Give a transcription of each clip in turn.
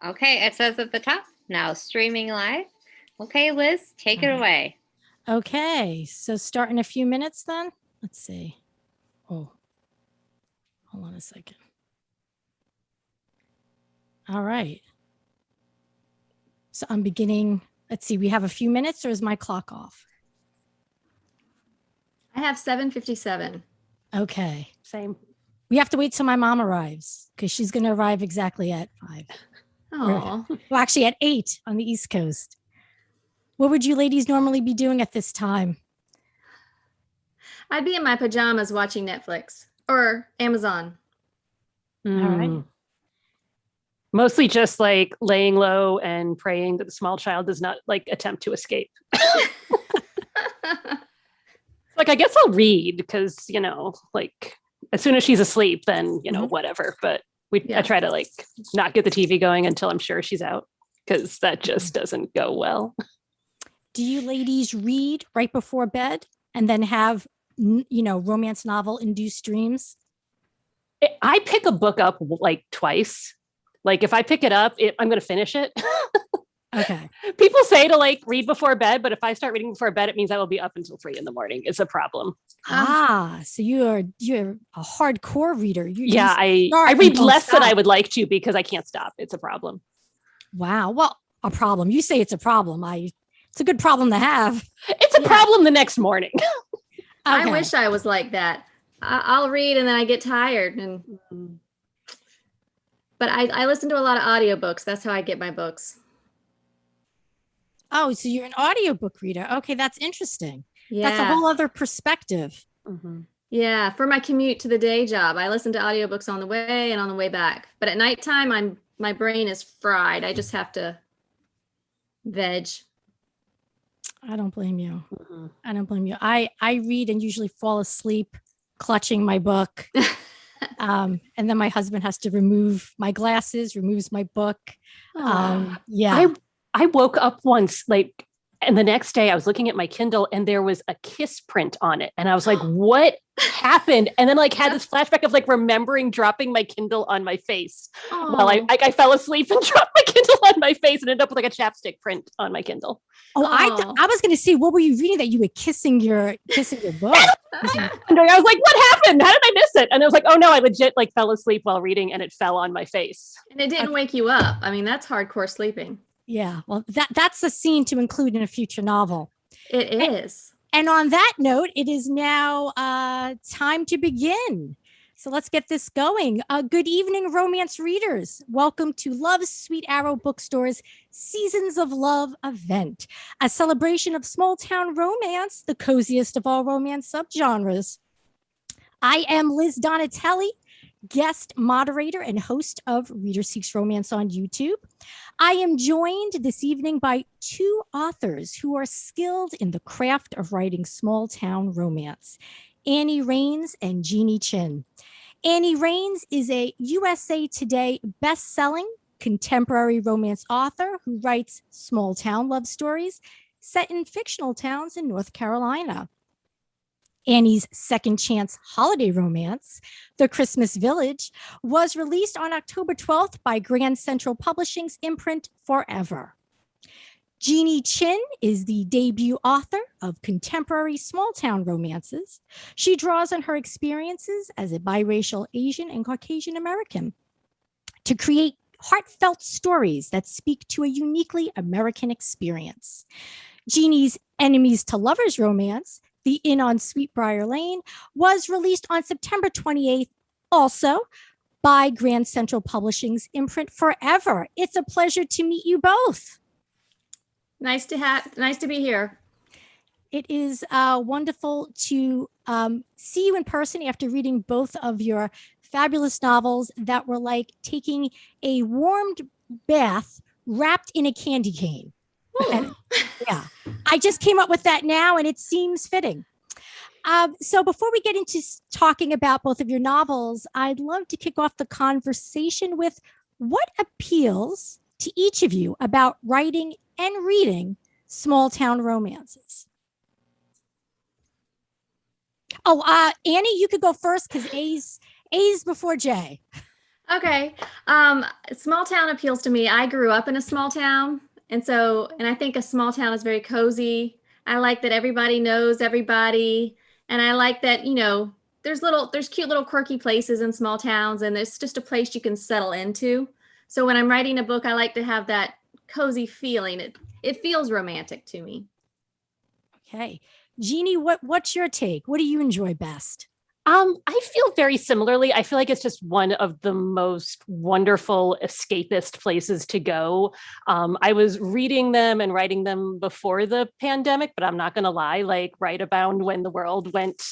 Okay, it says at the top, now streaming live. Okay, Liz, take it away. Okay, so start in a few minutes then. Let's see. Oh, hold on a second. All right. So I'm beginning. Let's see, we have a few minutes, or is my clock off? I have 7:57. Okay. Same. We have to wait till my mom arrives because she's going to arrive exactly at 5. Oh, Well, actually at 8 on the East Coast. What would you ladies normally be doing at this time? I'd be in my pajamas watching Netflix or Amazon. All right. Mostly just like laying low and praying that the small child does not like attempt to escape. Like, I guess I'll read because, like as soon as she's asleep, then, whatever. But I try to like not get the TV going until I'm sure she's out because that just doesn't go well. Do you ladies read right before bed and then have, romance novel induced dreams? I pick a book up like twice. Like if I pick it up, I'm going to finish it. Okay. People say to like read before bed, but if I start reading before bed, it means I will be up until 3 a.m. It's a problem. So you're a hardcore reader. I read less than I would like to because I can't stop. It's a problem. Wow. Well, a problem. You say it's a problem. It's a good problem to have. It's a problem the next morning. Okay. I wish I was like that. I'll read and then I get tired. But I listen to a lot of audiobooks. That's how I get my books. Oh, so you're an audiobook reader. Okay, that's interesting. Yeah. That's a whole other perspective. Mm-hmm. Yeah, for my commute to the day job, I listen to audiobooks on the way and on the way back. But at nighttime, my brain is fried. I just have to veg. I don't blame you. Mm-hmm. I don't blame you. I read and usually fall asleep clutching my book. And then my husband has to remove my glasses, removes my book. Yeah. I woke up once, like, and the next day I was looking at my Kindle and there was a kiss print on it. And I was like, what happened? And then like had this flashback of like remembering dropping my Kindle on my face while I fell asleep and dropped my Kindle on my face and ended up with like a chapstick print on my Kindle. I was going to say, what were you reading that you were kissing your book? And I was like, what happened? How did I miss it? And I was like, oh no, I legit like fell asleep while reading and it fell on my face. And it didn't wake you up. I mean, that's hardcore sleeping. Yeah, well, that's a scene to include in a future novel. It is. And on that note, it is now time to begin. So let's get this going. Good evening, romance readers. Welcome to Love's Sweet Arrow Bookstore's Seasons of Love event, a celebration of small town romance, the coziest of all romance subgenres. I am Liz Donatelli, guest moderator and host of Reader Seeks Romance on YouTube. I am joined this evening by 2 authors who are skilled in the craft of writing small town romance, Annie Raines and Jeannie Chin. Annie Raines is a USA Today best-selling contemporary romance author who writes small town love stories set in fictional towns in North Carolina. Annie's second chance holiday romance, The Christmas Village, was released on October 12th by Grand Central Publishing's imprint Forever. Jeannie Chin is the debut author of contemporary small town romances. She draws on her experiences as a biracial Asian and Caucasian American to create heartfelt stories that speak to a uniquely American experience. Jeannie's Enemies to Lovers romance, The Inn on Sweetbriar Lane, was released on September 28th, also by Grand Central Publishing's imprint Forever. It's a pleasure to meet you both. Nice to be here. It is wonderful to see you in person after reading both of your fabulous novels that were like taking a warmed bath wrapped in a candy cane. And, yeah, I just came up with that now and it seems fitting. So before we get into talking about both of your novels, I'd love to kick off the conversation with what appeals to each of you about writing and reading small town romances. Oh, Annie, you could go first because A's before J. Okay. Small town appeals to me. I grew up in a small town. And I think a small town is very cozy. I like that everybody knows everybody. And I like that, there's cute little quirky places in small towns, and there's just a place you can settle into. So when I'm writing a book, I like to have that cozy feeling. It feels romantic to me. Okay. Jeannie, what's your take? What do you enjoy best? I feel very similarly. I feel like it's just one of the most wonderful escapist places to go. I was reading them and writing them before the pandemic, but I'm not going to lie, like right about when the world went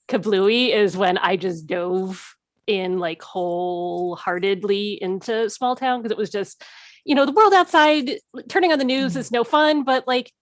kablooey is when I just dove in like wholeheartedly into small town, because it was just, the world outside, turning on the news is no fun, but like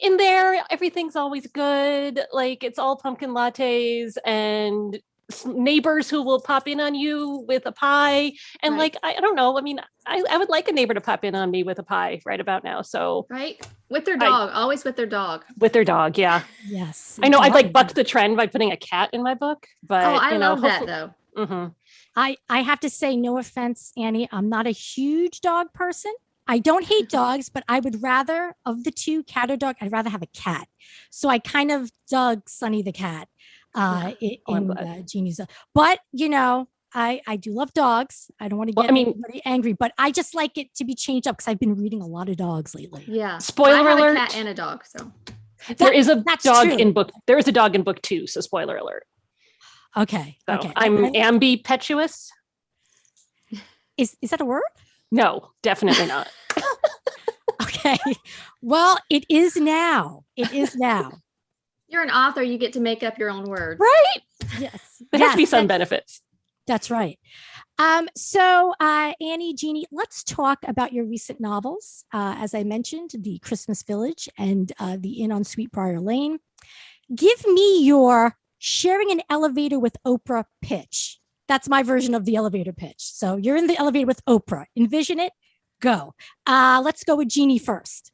in there, everything's always good. Like it's all pumpkin lattes and neighbors who will pop in on you with a pie. And Right. like, I don't know. I mean, I would like a neighbor to pop in on me with a pie right about now. So Right? With their dog, always with their dog. with their dog. Yeah. Yes. I know I've like Love bucked that. the trend by putting a cat in my book, but Oh, I love that hopefully- though. Mhm. I have to say, no offense, Annie, I'm not a huge dog person. I don't hate dogs, but I would rather, of the two, cat or dog, I'd rather have a cat. So I kind of dug Sunny the cat Oh, I'm in glad. Jeannie's. But, I do love dogs. I don't want to Well, get I mean- anybody angry, but I just like it to be changed up because I've been reading a lot of dogs lately. Yeah. Spoiler I have alert. a cat and a dog, so. There is a That's dog true. in book. There is a dog in book 2. So spoiler alert. Okay. So Okay. I'm ambipetuous. Is that a word? No, definitely not. Okay. Well, it is now. It is now. You're an author, you get to make up your own words. Right? Yes. There has to be Yes, some benefits. That's right. So Annie, Jeannie, let's talk about your recent novels. As I mentioned, The Christmas Village and The Inn on Sweetbriar Lane. Give me your sharing an elevator with Oprah pitch. That's my version of the elevator pitch. So you're in the elevator with Oprah. Envision it. Go. Let's go with Jeannie first.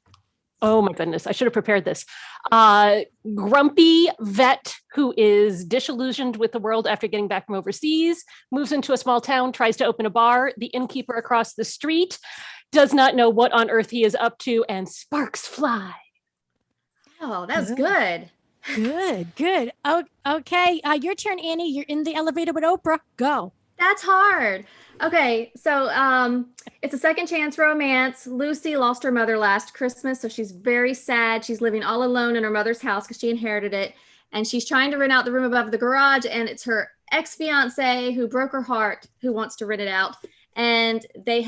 Oh my goodness, I should have prepared this. Grumpy vet who is disillusioned with the world after getting back from overseas, moves into a small town, tries to open a bar. The innkeeper across the street does not know what on earth he is up to, and sparks fly. Oh, that was Good. good. Good. Oh, okay. Your turn, Annie. You're in the elevator with Oprah. Go. That's hard. Okay, so it's a second chance romance. Lucy lost her mother last Christmas, so she's very sad. She's living all alone in her mother's house because she inherited it. And she's trying to rent out the room above the garage, and it's her ex-fiance who broke her heart who wants to rent it out. And they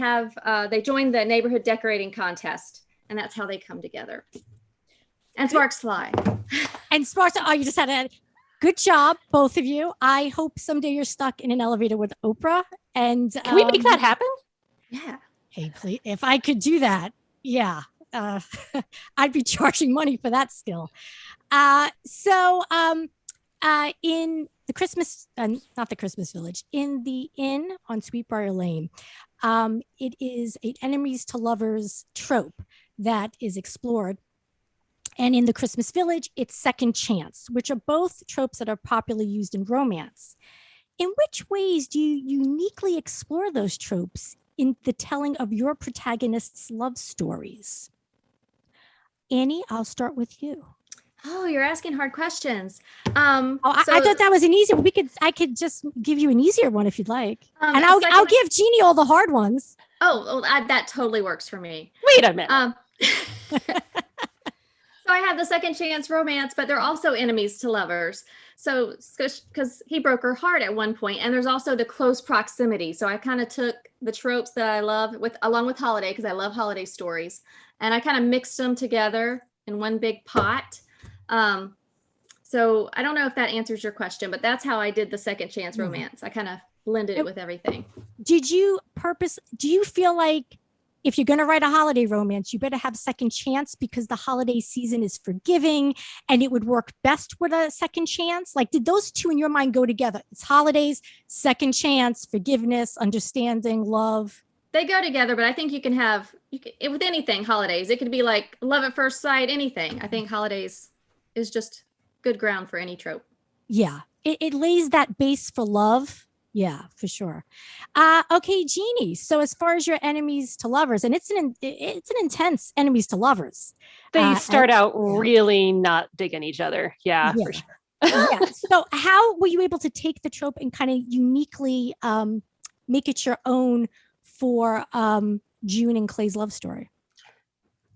joined the neighborhood decorating contest, and that's how they come together. And sparks fly. And Sparks, you just had a good job, both of you. I hope someday you're stuck in an elevator with Oprah. And Can we make that happen? Yeah. Hey, please, if I could do that, yeah, I'd be charging money for that skill. So in the Christmas, not the Christmas Village, in the Inn on Sweetbriar Lane, it is an enemies to lovers trope that is explored. And in the Christmas Village, it's second chance, which are both tropes that are popularly used in romance. In which ways do you uniquely explore those tropes in the telling of your protagonist's love stories? Annie, I'll start with you. Oh, you're asking hard questions. I thought that was an easy one. I could just give you an easier one if you'd like. And I'll give Jeannie all the hard ones. That totally works for me. Wait a minute. So I have the second chance romance, but they're also enemies to lovers. So because he broke her heart at one point, and there's also the close proximity. So I kind of took the tropes that I love along with holiday, because I love holiday stories, and I kind of mixed them together in one big pot. So I don't know if that answers your question, but that's how I did the second chance romance. I kind of blended it with everything. Do you feel like if you're going to write a holiday romance, you better have second chance because the holiday season is forgiving and it would work best with a second chance? Like, did those two in your mind go together? It's holidays, second chance, forgiveness, understanding, love. They go together, but I think you can with anything, holidays, it could be like love at first sight, anything. I think holidays is just good ground for any trope. Yeah. It lays that base for love. Yeah, for sure. Okay, Jeannie. So as far as your enemies to lovers, and it's an intense enemies to lovers. They start out yeah. really not digging each other. Yeah, Yeah. for sure. Yeah. So how were you able to take the trope and kind of uniquely make it your own for June and Clay's love story?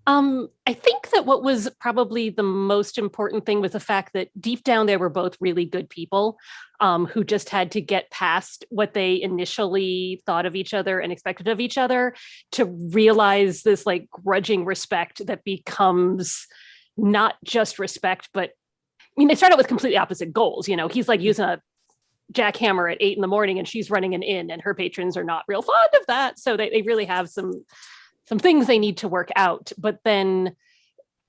I think that what was probably the most important thing was the fact that deep down they were both really good people who just had to get past what they initially thought of each other and expected of each other to realize this like grudging respect that becomes not just respect, but I mean, they started with completely opposite goals. You know, he's like using a jackhammer at 8 a.m. and she's running an inn and her patrons are not real fond of that. So they really have some things they need to work out. But then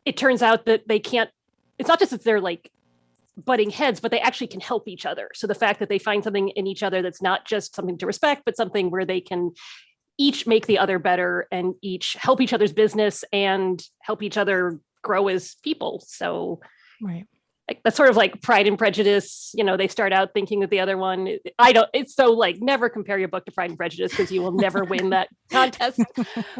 it turns out that they can't, it's not just that they're like butting heads, but they actually can help each other. So the fact that they find something in each other that's not just something to respect, but something where they can each make the other better and each help each other's business and help each other grow as people. So right. Like that's sort of like Pride and Prejudice. You know, they start out thinking that the other one, it's so like never compare your book to Pride and Prejudice because you will never win that contest.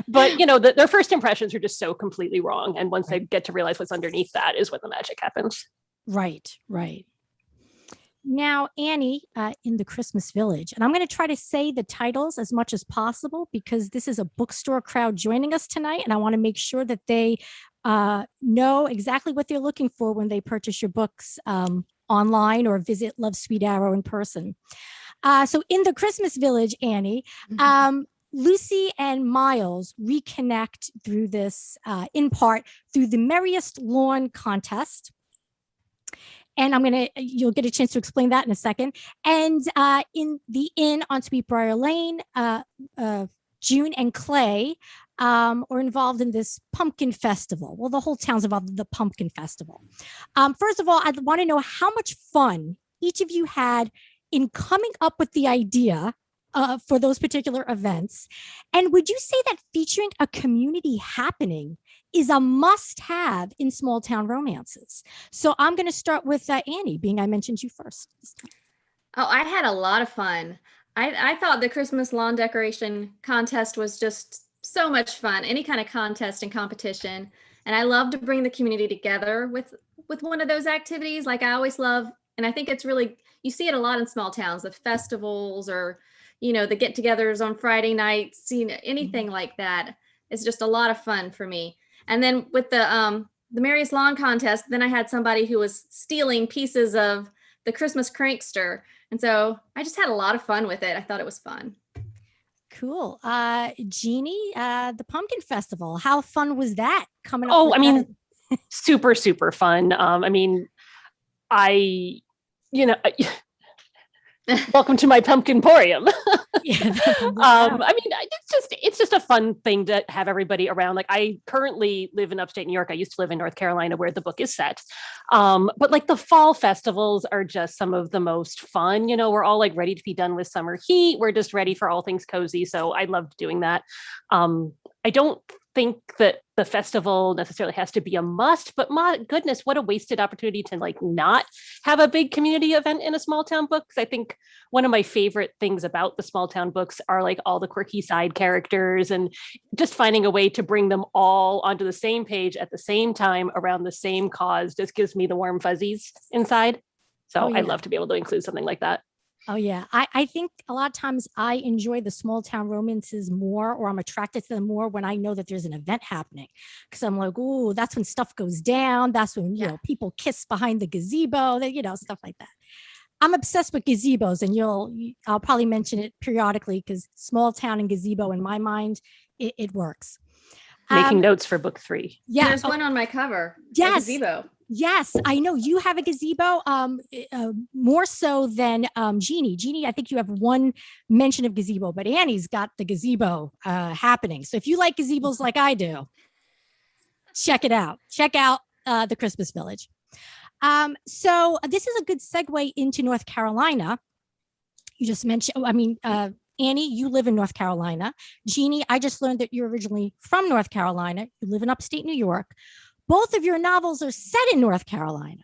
But, you know, their first impressions are just so completely wrong. And once they get to realize what's underneath that is when the magic happens. Right, right. Now, Annie, in the Christmas Village, and I'm going to try to say the titles as much as possible because this is a bookstore crowd joining us tonight, and I want to make sure that they know exactly what they're looking for when they purchase your books online or visit Love Sweet Arrow in person. So in the Christmas Village, Annie, Lucy and Miles reconnect through this, in part, through the Merriest Lawn contest. And you'll get a chance to explain that in a second. And in the inn on Sweetbriar Lane, June and Clay are involved in this pumpkin festival. Well, the whole town's involved in the pumpkin festival. First of all, I'd want to know how much fun each of you had in coming up with the idea for those particular events. And would you say that featuring a community happening is a must-have in small town romances? So I'm going to start with Annie, being I mentioned you first. Oh, I had a lot of fun. I thought the Christmas lawn decoration contest was just so much fun. Any kind of contest and competition. And I love to bring the community together with one of those activities. Like I always love, and I think it's really, you see it a lot in small towns, the festivals or, you know, the get-togethers on Friday nights, you know, anything like that. It's just a lot of fun for me. And then with the Merriest Lawn contest, then I had somebody who was stealing pieces of the Christmas Crankster. And so I just had a lot of fun with it. I thought it was fun. Cool. Jeannie, the Pumpkin Festival, how fun was that coming up? Oh, I mean, super, super fun. I mean, welcome to my pumpkinporium. I mean, it's just a fun thing to have everybody around. Like I currently live in upstate New York. I used to live in North Carolina where the book is set. But like the fall festivals are just some of the most fun. You know, we're all like ready to be done with summer heat. We're just ready for all things cozy. So I loved doing that. I don't think that the festival necessarily has to be a must, but my goodness, what a wasted opportunity to like not have a big community event in a small town book. I think one of my favorite things about the small town books are like all the quirky side characters and just finding a way to bring them all onto the same page at the same time around the same cause just gives me the warm fuzzies inside. So I love to be able to include something like that. Oh, yeah. I think a lot of times I enjoy the small town romances more, or I'm attracted to them more when I know that there's an event happening. Because I'm like, oh, that's when stuff goes down. That's when, you know, people kiss behind the gazebo, you know, stuff like that. I'm obsessed with gazebos, and I'll probably mention it periodically because small town and gazebo, in my mind, it works. Making notes for book 3. Yeah. There's one on my cover. Yes. Gazebo. Yes, I know you have a gazebo, more so than Jeannie. Jeannie, I think you have one mention of gazebo, but Annie's got the gazebo happening. So if you like gazebos like I do, check it out. Check out the Christmas Village. So this is a good segue into North Carolina. You just mentioned, Annie, you live in North Carolina. Jeannie, I just learned that you're originally from North Carolina. You live in upstate New York. Both of your novels are set in North Carolina.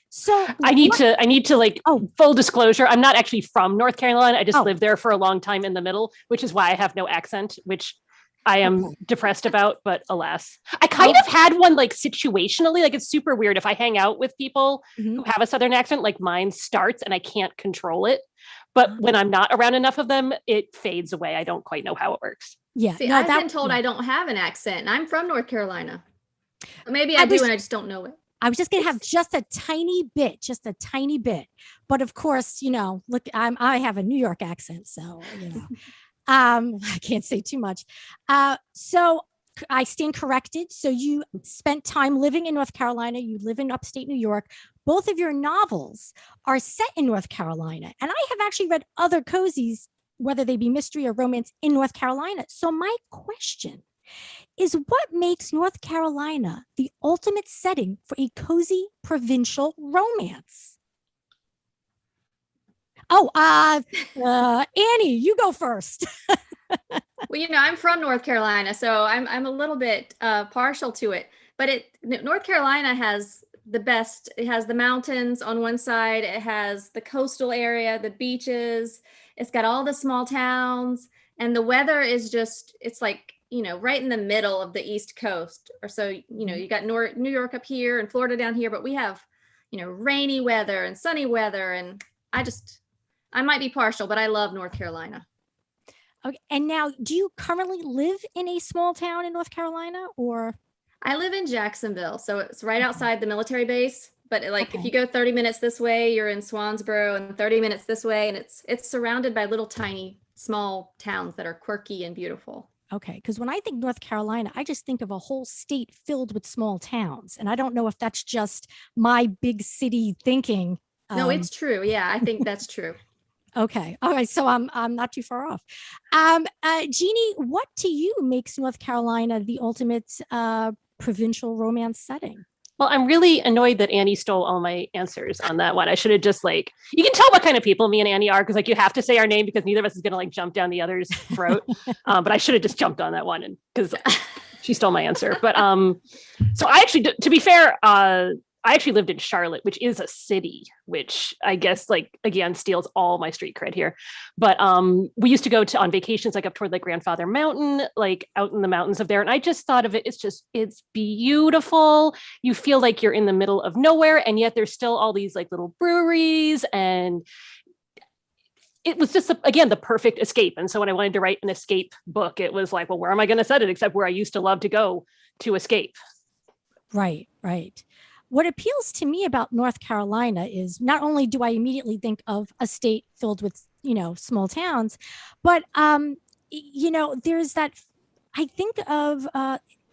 So I need to like, Oh. full disclosure, I'm not actually from North Carolina. I just Oh. lived there for a long time in the middle, which is why I have no accent, which I am Okay. depressed about, but alas. I kind of had one like situationally, like it's super weird. If I hang out with people Mhm. who have a Southern accent, like mine starts and I can't control it. But when I'm not around enough of them, it fades away. I don't quite know how it works. Yeah. See, no, I've that, been told yeah. I don't have an accent, and I'm from North Carolina. Maybe I I do, was- and I just don't know it. I was just gonna have just a tiny bit. But of course, look, I have a New York accent, so I can't say too much. So I stand corrected. So you spent time living in North Carolina. You live in upstate New York. Both of your novels are set in North Carolina, and I have actually read other cozies, whether they be mystery or romance, in North Carolina. So my question is, what makes North Carolina the ultimate setting for a cozy provincial romance? Oh, Annie, you go first. Well, I'm from North Carolina, so I'm a little bit partial to it. But North Carolina has the best. It has the mountains on one side. It has the coastal area, the beaches. It's got all the small towns, and the weather is it's like, right in the middle of the East Coast. Or so, you got New York up here and Florida down here, but we have, rainy weather and sunny weather. And I might be partial, but I love North Carolina. Okay. And now, do you currently live in a small town in North Carolina, or? I live in Jacksonville, so it's right outside the military base. But if Okay. you go 30 minutes this way, you're in Swansboro, and 30 minutes this way, and it's surrounded by little tiny small towns that are quirky and beautiful. Okay, because when I think North Carolina, I just think of a whole state filled with small towns, and I don't know if that's just my big city thinking. No, it's true. Yeah, I think that's true. Okay. All right. So I'm not too far off. Jeannie, what to you makes North Carolina the ultimate provincial romance setting? Well, I'm really annoyed that Annie stole all my answers on that one. I should have just you can tell what kind of people me and Annie are, because you have to say our name because neither of us is going to jump down the other's throat. But I should have just jumped on that one, and because she stole my answer. But so I actually, to be fair, I actually lived in Charlotte, which is a city, which I guess again steals all my street cred here. But we used to go on vacations up toward Grandfather Mountain, out in the mountains of there. And I just thought of it, it's beautiful. You feel like you're in the middle of nowhere, and yet there's still all these little breweries, and it was just again the perfect escape. And so when I wanted to write an escape book, it was well, where am I going to set it except where I used to love to go to escape? Right. What appeals to me about North Carolina is not only do I immediately think of a state filled with, small towns, but, there's that, I think of,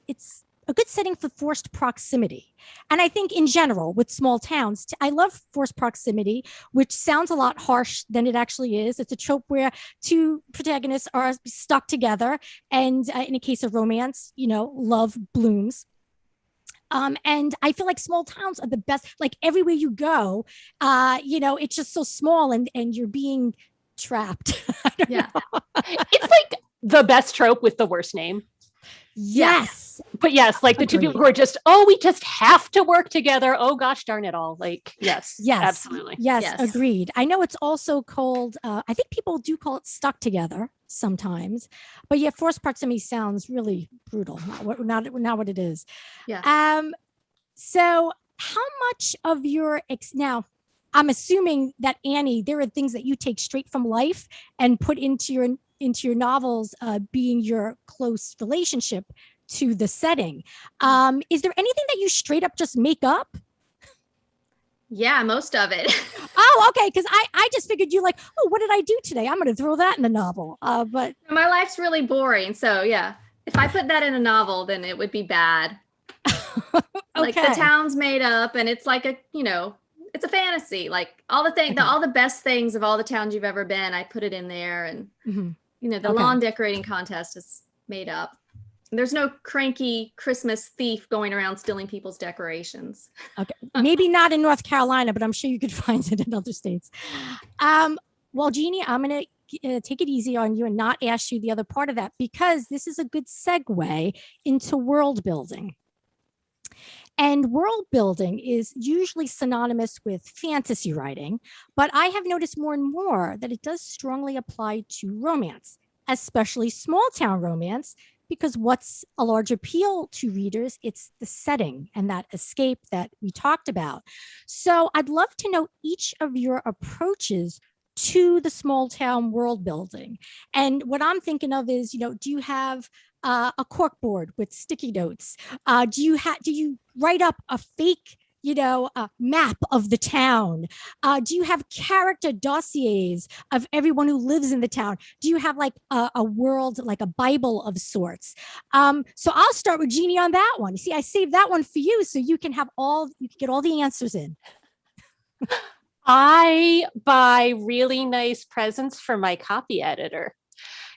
it's a good setting for forced proximity. And I think in general with small towns, I love forced proximity, which sounds a lot harsh than it actually is. It's a trope where two protagonists are stuck together. And in a case of romance, love blooms. And I feel like small towns are the best, everywhere you go, it's just so small and you're being trapped. Yeah. It's the best trope with the worst name. Yes. But yes, the two people who are just, we just have to work together. Oh gosh, darn it all. Yes, absolutely. Yes, agreed. I know it's also called, I think people do call it stuck together sometimes, but yeah, forced proximity sounds really brutal. Not what it is. Yeah. So how much of your now, I'm assuming that Annie, there are things that you take straight from life and put into your novels, being your close relationship to the setting. Is there anything that you straight up just make up? Yeah, most of it. Oh, okay. Because I just figured you what did I do today? I'm going to throw that in the novel. But my life's really boring. So yeah, if I put that in a novel, then it would be bad. okay. The town's made up, and it's it's a fantasy. All the best things of all the towns you've ever been, I put it in there. And the lawn decorating contest is made up. And there's no cranky Christmas thief going around stealing people's decorations. Okay. Maybe not in North Carolina, but I'm sure you could find it in other states. Well, Jeannie, I'm going to take it easy on you and not ask you the other part of that, because this is a good segue into world building. And world building is usually synonymous with fantasy writing, but I have noticed more and more that it does strongly apply to romance, especially small town romance, because what's a large appeal to readers? It's the setting and that escape that we talked about. So I'd love to know each of your approaches to the small town world building. And what I'm thinking of is, do you have a cork board with sticky notes? Do you write up a fake, a map of the town? Do you have character dossiers of everyone who lives in the town? Do you have like a world, like a Bible of sorts? So I'll start with Jeannie on that one. See, I saved that one for you so you can get all the answers in. I buy really nice presents for my copy editor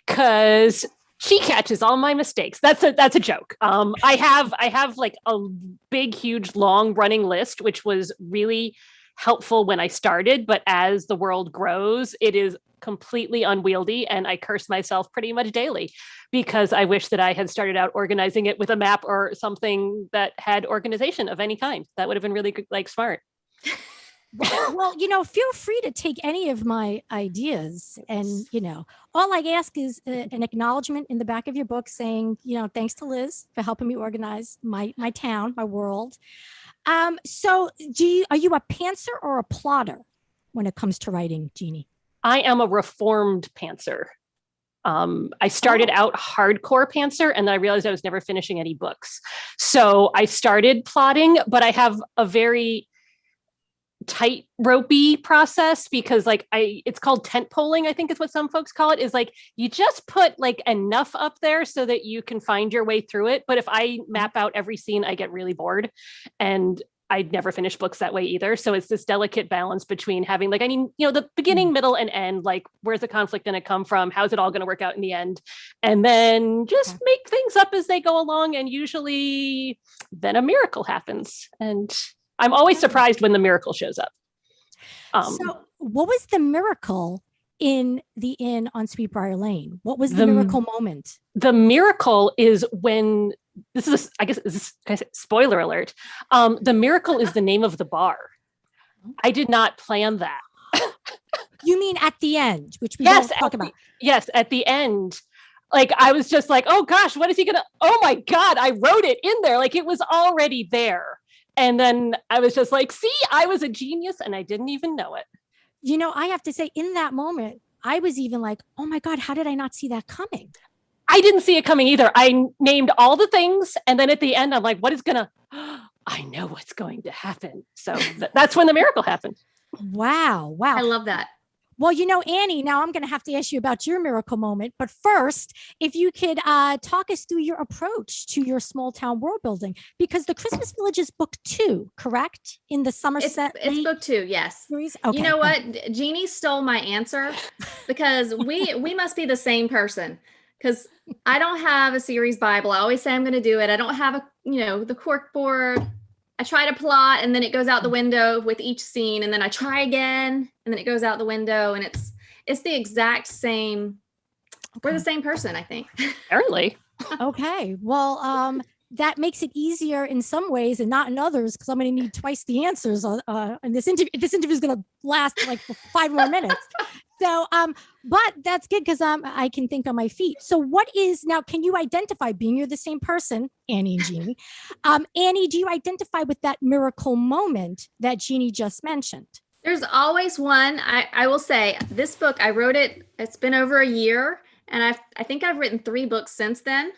because she catches all my mistakes. That's a joke. I have like a big, huge, long running list, which was really helpful when I started. But as the world grows, it is completely unwieldy, and I curse myself pretty much daily because I wish that I had started out organizing it with a map or something that had organization of any kind. That would have been really smart. Well, feel free to take any of my ideas. And, all I ask is an acknowledgement in the back of your book saying, thanks to Liz for helping me organize my town, my world. So are you a pantser or a plotter when it comes to writing, Jeannie? I am a reformed pantser. I started out hardcore pantser, and then I realized I was never finishing any books. So I started plotting, but I have a very tight ropey process because it's called tent poling, I think is what some folks call it, is like you just put like enough up there so that you can find your way through it. But if I map out every scene, I get really bored, and I'd never finish books that way either. So it's this delicate balance between having the beginning, middle, and end, like where's the conflict going to come from? How's it all going to work out in the end? And then just make things up as they go along. And usually then a miracle happens. And I'm always surprised when the miracle shows up. So what was the miracle in the inn on Sweetbriar Lane? What was the miracle moment? The miracle is when spoiler alert. The miracle is the name of the bar. I did not plan that. You mean at the end, which we don't talk about? Yes, at the end. Like, I was just like, oh gosh, what is he gonna, oh my God, I wrote it in there. Like, it was already there. And then I was just like, see, I was a genius and I didn't even know it. I have to say, in that moment, I was even like, oh my God, how did I not see that coming? I didn't see it coming either. I named all the things. And then at the end, I'm like, I know what's going to happen. So that's when the miracle happened. Wow. I love that. Well, Annie, now I'm going to have to ask you about your miracle moment. But first, if you could talk us through your approach to your small town world building, because The Christmas Village is book 2, correct? In the Somerset. It's book 2, yes. Series? Okay. You know what? Jeannie stole my answer because we must be the same person. Because I don't have a series Bible. I always say I'm going to do it. I don't have the cork board. I try to plot and then it goes out the window with each scene, and then I try again and then it goes out the window, and it's the exact same. Okay. We're the same person, I think. Apparently. Okay. Well, that makes it easier in some ways and not in others, because I'm going to need twice the answers. And this interview is going to last like 5 more minutes. So, but that's good because I can think on my feet. So now, can you identify, being you're the same person, Annie and Jeannie, Annie, do you identify with that miracle moment that Jeannie just mentioned? There's always one. I will say this book, I wrote it, it's been over a year, and I think I've written 3 books since then.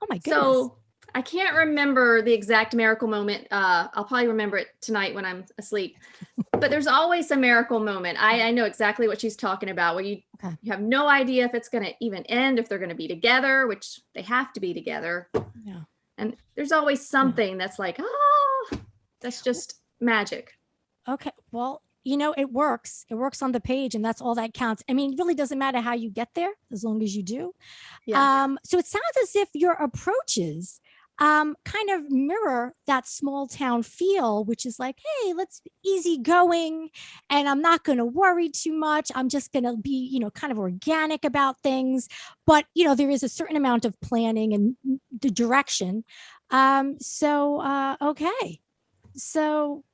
Oh my goodness. So I can't remember the exact miracle moment. I'll probably remember it tonight when I'm asleep. But there's always a miracle moment. I know exactly what she's talking about, where you have no idea if it's going to even end, if they're going to be together, which they have to be together. Yeah. And there's always something that's like, that's just magic. Okay. Well, it works. It works on the page, and that's all that counts. I mean, it really doesn't matter how you get there, as long as you do. Yeah. So it sounds as if your approaches kind of mirror that small town feel, which is like, hey, let's be easy going, and I'm not going to worry too much. I'm just going to be, kind of organic about things. But, there is a certain amount of planning and the direction. Okay. So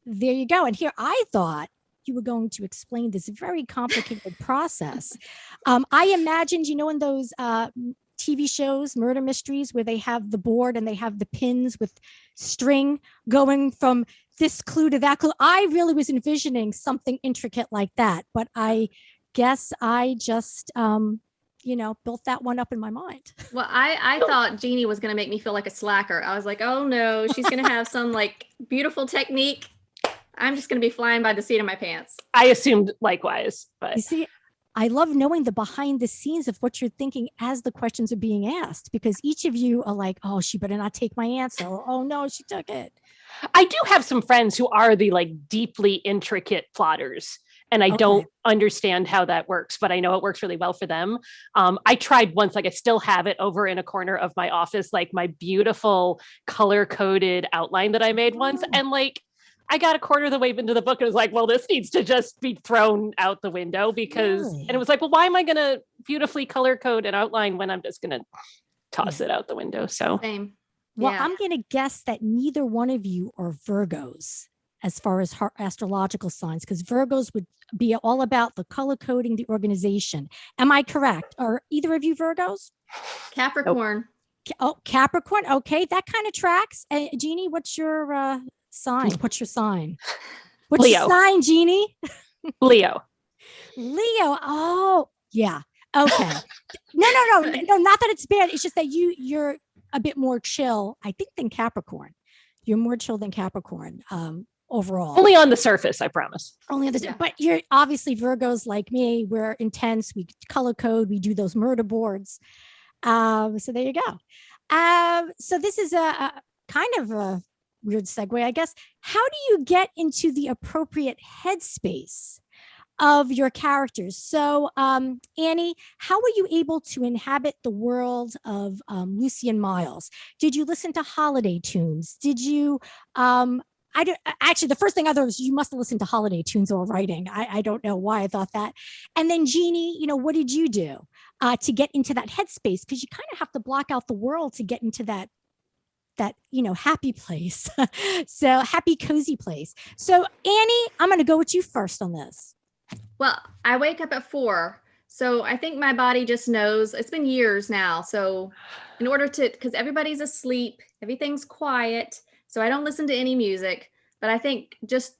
there you go. And here I thought you were going to explain this very complicated process. I imagined, in those TV shows, murder mysteries, where they have the board and they have the pins with string going from this clue to that clue. I really was envisioning something intricate like that, but I guess I just, built that one up in my mind. Well, I thought Jeannie was going to make me feel like a slacker. I was like, oh no, she's going to have some like beautiful technique. I'm just going to be flying by the seat of my pants. I assumed likewise, but You see, I love knowing the behind the scenes of what you're thinking as the questions are being asked, because each of you are like, oh, she better not take my answer. Or, oh no, she took it. I do have some friends who are the like deeply intricate plotters. And I don't understand how that works, but I know it works really well for them. I tried once, like I still have it over in a corner of my office, like my beautiful color-coded outline that I made once. And like, I got a quarter of the way into the book and was like, well, this needs to just be thrown out the window because, Really? and it was like, well, why am I going to beautifully color code an outline when I'm just going to toss it out the window? So, Same. Well, Yeah. I'm going to guess that neither one of you are Virgos as far as astrological signs, because Virgos would be all about the color coding, the organization. Am I correct? Are either of you Virgos? Capricorn. Oh, Capricorn. Okay, that kind of tracks. Jeannie, what's your sign? What's your sign? What's your Leo. sign, Jeannie? Leo. Leo. Oh, yeah. Okay. No. Not that it's bad. It's just that you're a bit more chill, I think, than Capricorn. You're more chill than Capricorn. Overall. Only on the surface, I promise. Only other, Yeah. but you're obviously Virgos like me. We're intense. We color code. We do those murder boards. So there you go. So this is a kind of a weird segue, I guess. How do you get into the appropriate headspace of your characters? So, Annie, how were you able to inhabit the world of Lucy and Miles? Did you listen to holiday tunes? Did you? I don't actually. The first thing I thought was you must have listened to holiday tunes while writing. I don't know why I thought that. And then Jeannie, what did you do to get into that headspace? Because you kind of have to block out the world to get into that happy place. So happy, cozy place. So Annie, I'm going to go with you first on this. Well, I wake up at 4. So I think my body just knows. It's been years now. So in order to, because everybody's asleep, everything's quiet. So I don't listen to any music, but I think just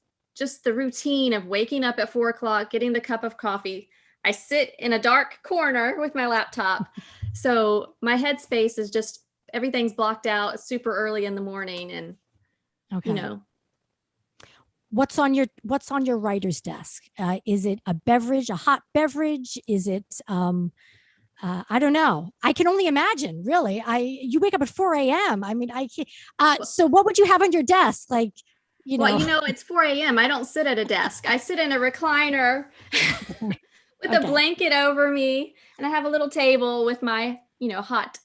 the routine of waking up at 4 o'clock, getting the cup of coffee. I sit in a dark corner with my laptop. So my headspace is just, everything's blocked out super early in the morning. And, Okay. What's on your writer's desk? Is it a beverage, a hot beverage? Is it, I don't know. I can only imagine, really. You wake up at 4 a.m. I mean, so what would you have on your desk? Like, Well, it's 4 a.m. I don't sit at a desk. I sit in a recliner with a blanket over me, and I have a little table with my, hot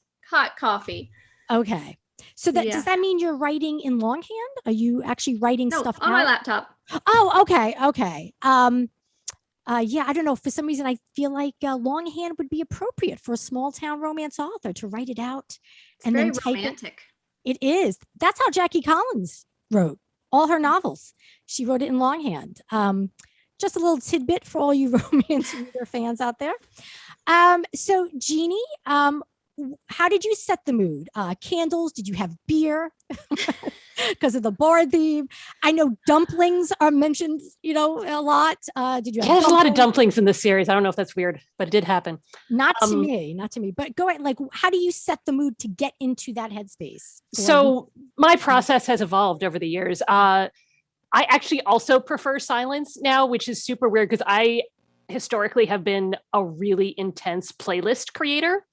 coffee. Okay. So does that mean you're writing in longhand? Are you actually writing stuff on out? my laptop? Oh, okay. Yeah, I don't know. For some reason, I feel like longhand would be appropriate for a small town romance author to write it out and Very then type romantic. it. It is. That's how Jackie Collins wrote all her novels. She wrote it in longhand. Just a little tidbit for all you romance reader fans out there. So Jeannie, how did you set the mood? Candles? Did you have beer? Because of the board theme. I know dumplings are mentioned, a lot. Did you have There's a lot of dumplings in this series. I don't know if that's weird, but it did happen. Not to me. But go ahead. Like, how do you set the mood to get into that headspace? So my process has evolved over the years. I actually also prefer silence now, which is super weird because I historically have been a really intense playlist creator.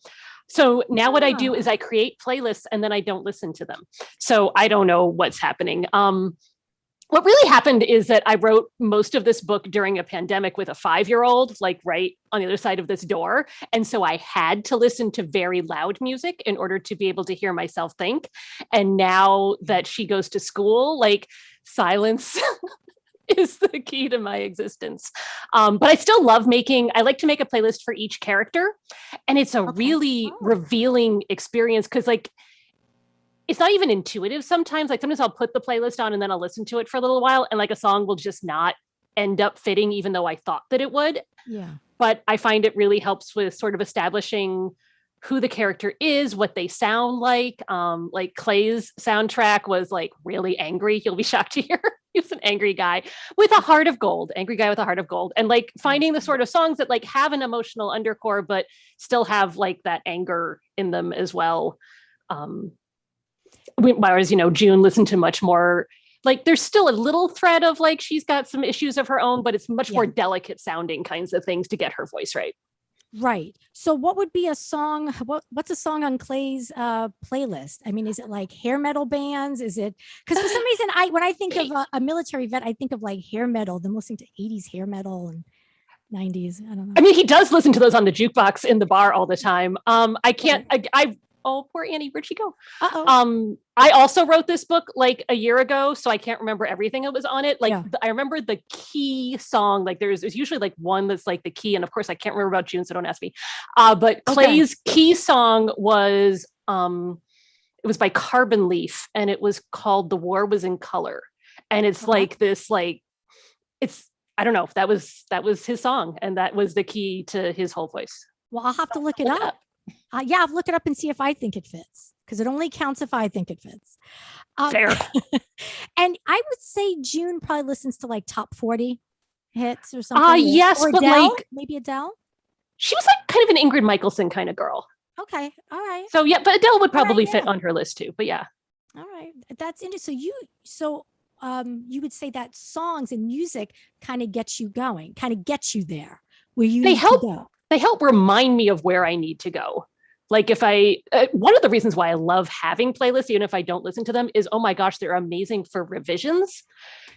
So now what I do is I create playlists and then I don't listen to them. So I don't know what's happening. What really happened is that I wrote most of this book during a pandemic with a 5-year-old, like right on the other side of this door. And so I had to listen to very loud music in order to be able to hear myself think. And now that she goes to school, like silence is the key to my existence. But I still love I like to make a playlist for each character. And it's a really revealing experience because like it's not even intuitive sometimes. Like sometimes I'll put the playlist on and then I'll listen to it for a little while, and like a song will just not end up fitting, even though I thought that it would. Yeah. But I find it really helps with sort of establishing who the character is, what they sound like. Like Clay's soundtrack was like really angry. You'll be shocked to hear he was an angry guy with a heart of gold, angry guy with a heart of gold. And like finding the sort of songs that like have an emotional undercore, but still have like that anger in them as well. Whereas, June listened to much more, like there's still a little thread of like, she's got some issues of her own, but it's much more delicate sounding kinds of things to get her voice right. Right. So what would be a song? What's a song on Clay's playlist? I mean, is it like hair metal bands? Is it, because for some reason when I think of a military vet, I think of like hair metal, them listening to 80s hair metal and 90s. I don't know. I mean, he does listen to those on the jukebox in the bar all the time. I can't, oh, poor Annie, where'd she go? I also wrote this book like a year ago, so I can't remember everything that was on it. Like I remember the key song, like there's usually like one that's like the key. And of course I can't remember about June, so don't ask me. But Clay's key song was, it was by Carbon Leaf, and it was called The War Was in Color. And it's like this, like, I don't know if that was his song, and that was the key to his whole voice. Well, I'll have to look it up. I'll look it up and see if I think it fits, because it only counts if I think it fits. Fair. And I would say June probably listens to like top 40 hits or something. Yes, or but Adele, like maybe Adele. She was like kind of an Ingrid Michaelson kind of girl. Okay. All right. So yeah, but Adele would probably fit on her list too. But yeah. All right. That's interesting. So you would say that songs and music kind of gets you going, kind of gets you there where you need to go. They help remind me of where I need to go. Like if one of the reasons why I love having playlists, even if I don't listen to them, is, oh my gosh, they're amazing for revisions.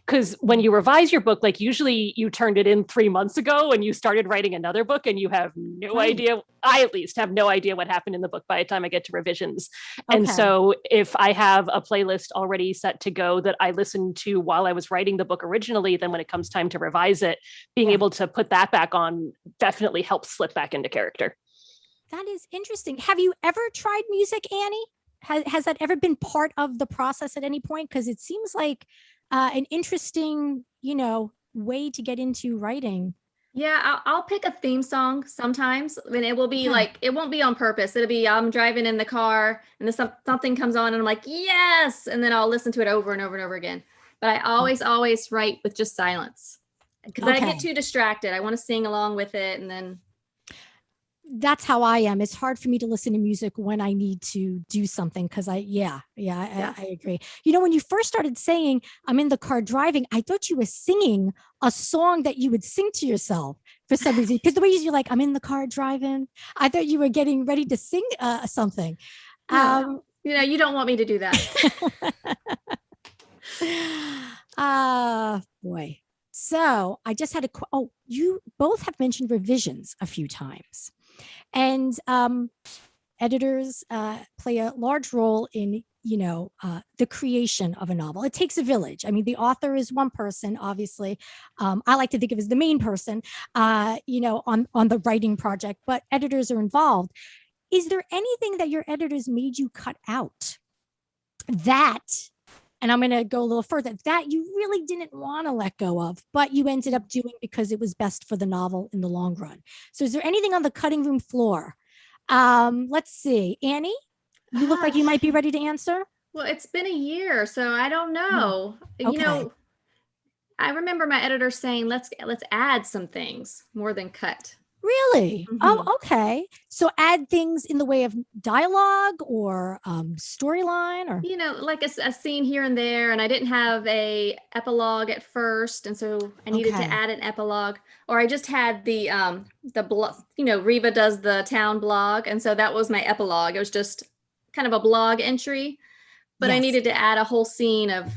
Because when you revise your book, like usually you turned it in 3 months ago and you started writing another book and you have no idea. I at least have no idea what happened in the book by the time I get to revisions. Okay. And so if I have a playlist already set to go that I listened to while I was writing the book originally, then when it comes time to revise it, being able to put that back on definitely helps slip back into character. That is interesting. Have you ever tried music, Annie? Has that ever been part of the process at any point? Because it seems like an interesting, way to get into writing. Yeah, I'll pick a theme song sometimes, and it will be like, it won't be on purpose. It'll be, I'm driving in the car and then something comes on and I'm like, yes. And then I'll listen to it over and over and over again. But I always write with just silence, because I get too distracted. I want to sing along with it. And then that's how I am. It's hard for me to listen to music when I need to do something, because I agree. When you first started saying I'm in the car driving, I thought you were singing a song that you would sing to yourself for some reason, because the way you're like, I'm in the car driving, I thought you were getting ready to sing something. You don't want me to do that. Boy. So I just had you both have mentioned revisions a few times. And editors play a large role in, the creation of a novel. It takes a village. I mean, the author is one person, obviously. I like to think of as the main person, on the writing project, but editors are involved. Is there anything that your editors made you cut out and I'm going to go a little further, that you really didn't want to let go of, but you ended up doing because it was best for the novel in the long run? So is there anything on the cutting room floor? Let's see. Annie, you look like you might be ready to answer. Well, it's been a year, so I don't know. Okay. I remember my editor saying, let's add some things more than cut. Really? Mm-hmm. Oh, okay. So add things in the way of dialogue or storyline, or like a scene here and there. And I didn't have a epilogue at first, and so I needed to add an epilogue. Or I just had the blog. Riva does the town blog, and so that was my epilogue. It was just kind of a blog entry, but I needed to add a whole scene of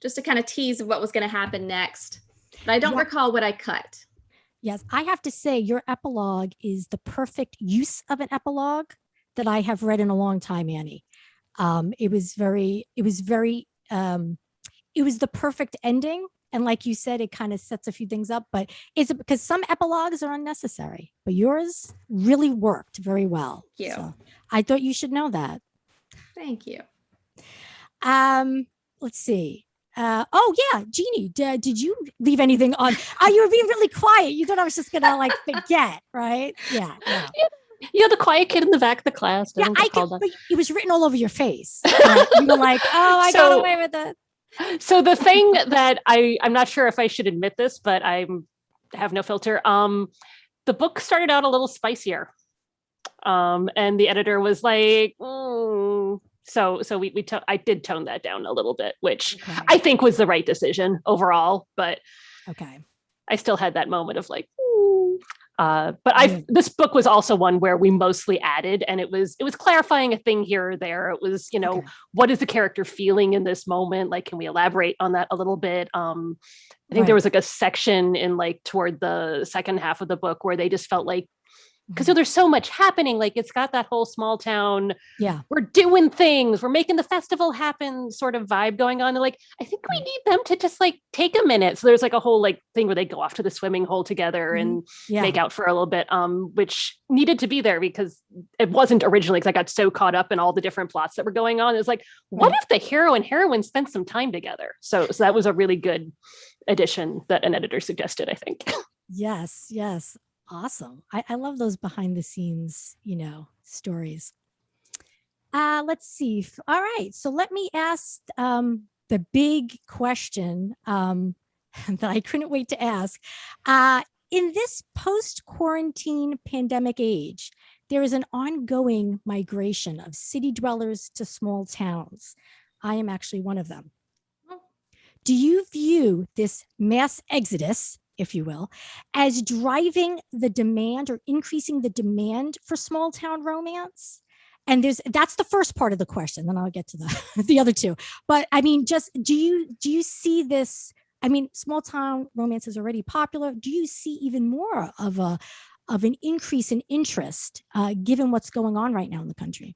just to kind of tease what was going to happen next. But I don't recall what I cut. Yes, I have to say your epilogue is the perfect use of an epilogue that I have read in a long time, Annie. It was the perfect ending. And like you said, it kind of sets a few things up, but it's because some epilogues are unnecessary, but yours really worked very well. Thank you. So I thought you should know that. Thank you. Let's see. Oh yeah, Jeannie, did you leave anything on? You were being really quiet. You thought I was just gonna like forget, right? Yeah, yeah. You're the quiet kid in the back of the class. Yeah, Don't get I called could, on. but it was written all over your face. You were like, oh, I got So- away with it. So the thing that I'm not sure if I should admit this, but I have no filter. The book started out a little spicier. And the editor was like, so I did tone that down a little bit, which Okay. I think was the right decision overall, but Okay. I still had that moment of like, but this book was also one where we mostly added, and it was clarifying a thing here or there. It was, Okay. what is the character feeling in this moment? Like, can we elaborate on that a little bit? I think Right. there was like a section in like toward the second half of the book where they just felt like, because there's so much happening, like it's got that whole small town, Yeah. we're doing things, we're making the festival happen sort of vibe going on. And like, I think we need them to just like take a minute. So there's like a whole like thing where they go off to the swimming hole together and Yeah. make out for a little bit, which needed to be there because it wasn't originally, because I got so caught up in all the different plots that were going on. It's like, what Right. if the hero and heroine spent some time together? So that was a really good addition that an editor suggested, I think. Yes. Yes. Awesome. I love those behind the scenes, stories. Let's see. All right. So let me ask the big question that I couldn't wait to ask. In this post-quarantine pandemic age, there is an ongoing migration of city dwellers to small towns. I am actually one of them. Do you view this mass exodus, if you will, as driving the demand or increasing the demand for small town romance? And that's the first part of the question. Then I'll get to the other two. But I mean, just do you see this? I mean, small town romance is already popular. Do you see even more of an increase in interest given what's going on right now in the country?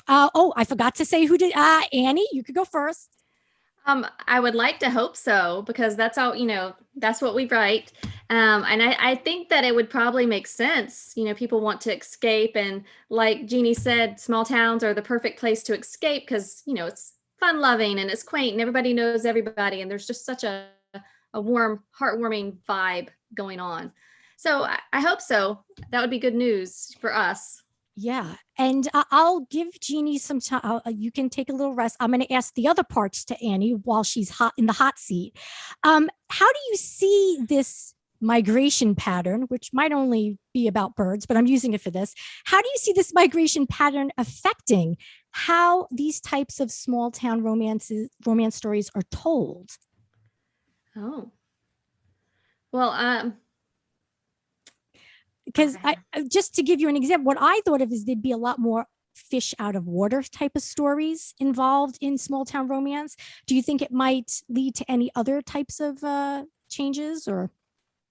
I forgot to say who did. Annie, you could go first. I would like to hope so, because that's all, that's what we write. And I think that it would probably make sense. People want to escape. And like Jeannie said, small towns are the perfect place to escape because, it's fun loving and it's quaint and everybody knows everybody. And there's just such a warm, heartwarming vibe going on. So I hope so. That would be good news for us. Yeah. And I'll give Jeannie some time. You can take a little rest. I'm going to ask the other parts to Annie while she's in the hot seat. How do you see this migration pattern, which might only be about birds, but I'm using it for this? How do you see this migration pattern affecting how these types of small town romance stories are told? Oh, well, because just to give you an example, what I thought of is there'd be a lot more fish out of water type of stories involved in small town romance. Do you think it might lead to any other types of changes or?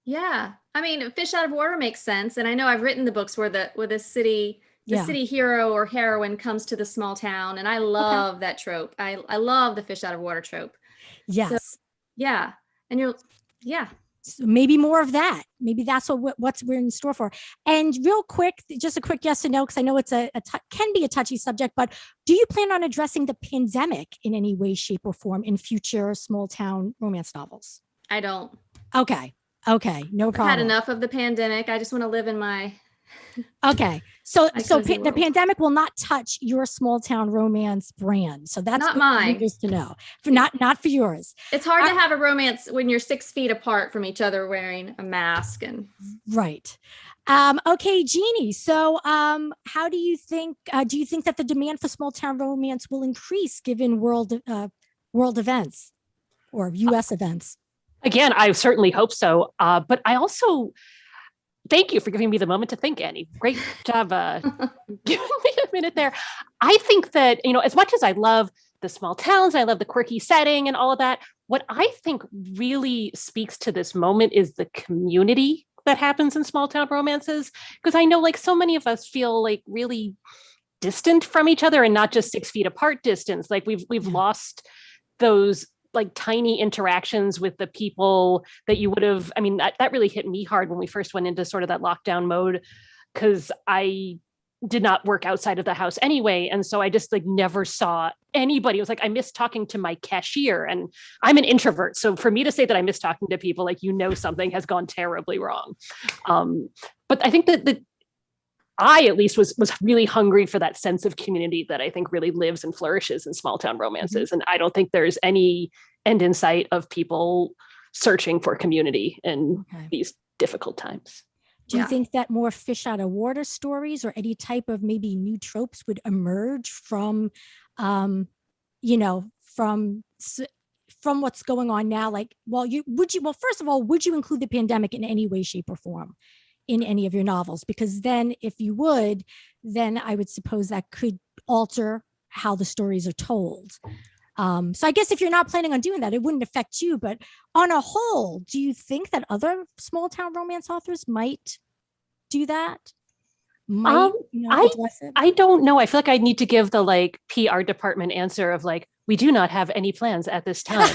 Yeah, I mean, fish out of water makes sense. And I know I've written the books where the city hero or heroine comes to the small town. And I love that trope. I love the fish out of water trope. Yes. So, yeah. And So maybe more of that. Maybe that's what we're in store for. And real quick, just a quick yes or no, because I know it's can be a touchy subject, but do you plan on addressing the pandemic in any way, shape, or form in future small town romance novels? I don't. Okay, no problem. I've had enough of the pandemic. I just want to live in my. Okay, so cozy the world. pandemic will not touch your small town romance brand. So that's Not good mine. for readers to know. Not for yours. It's hard to have a romance when you're 6 feet apart from each other wearing a mask and. Right. Okay, Jeannie. So, how do you think that the demand for small town romance will increase given world events or U.S. events? Again, I certainly hope so. But I also thank you for giving me the moment to think, Annie. Great job giving me a minute there. I think that, as much as I love the small towns, I love the quirky setting and all of that, what I think really speaks to this moment is the community that happens in small town romances. Because I know like so many of us feel like really distant from each other and not just 6 feet apart distance. Like we've lost those like tiny interactions with the people that you would have. I mean, that really hit me hard when we first went into sort of that lockdown mode, because I did not work outside of the house anyway. And so I just like never saw anybody. It was like, I miss talking to my cashier, and I'm an introvert. So for me to say that I miss talking to people, like, something has gone terribly wrong. But I think that I at least was really hungry for that sense of community that I think really lives and flourishes in small town romances. And I don't think there's any end in sight of people searching for community in these difficult times. Do you think that more fish out of water stories or any type of maybe new tropes would emerge from, from what's going on now? Like, first of all, would you include the pandemic in any way, shape, or form in any of your novels? Because then if you would, then I would suppose that could alter how the stories are told. So I guess if you're not planning on doing that, it wouldn't affect you. But on a whole, do you think that other small town romance authors might do that? I don't know. I feel like I need to give the like PR department answer of like, we do not have any plans at this time.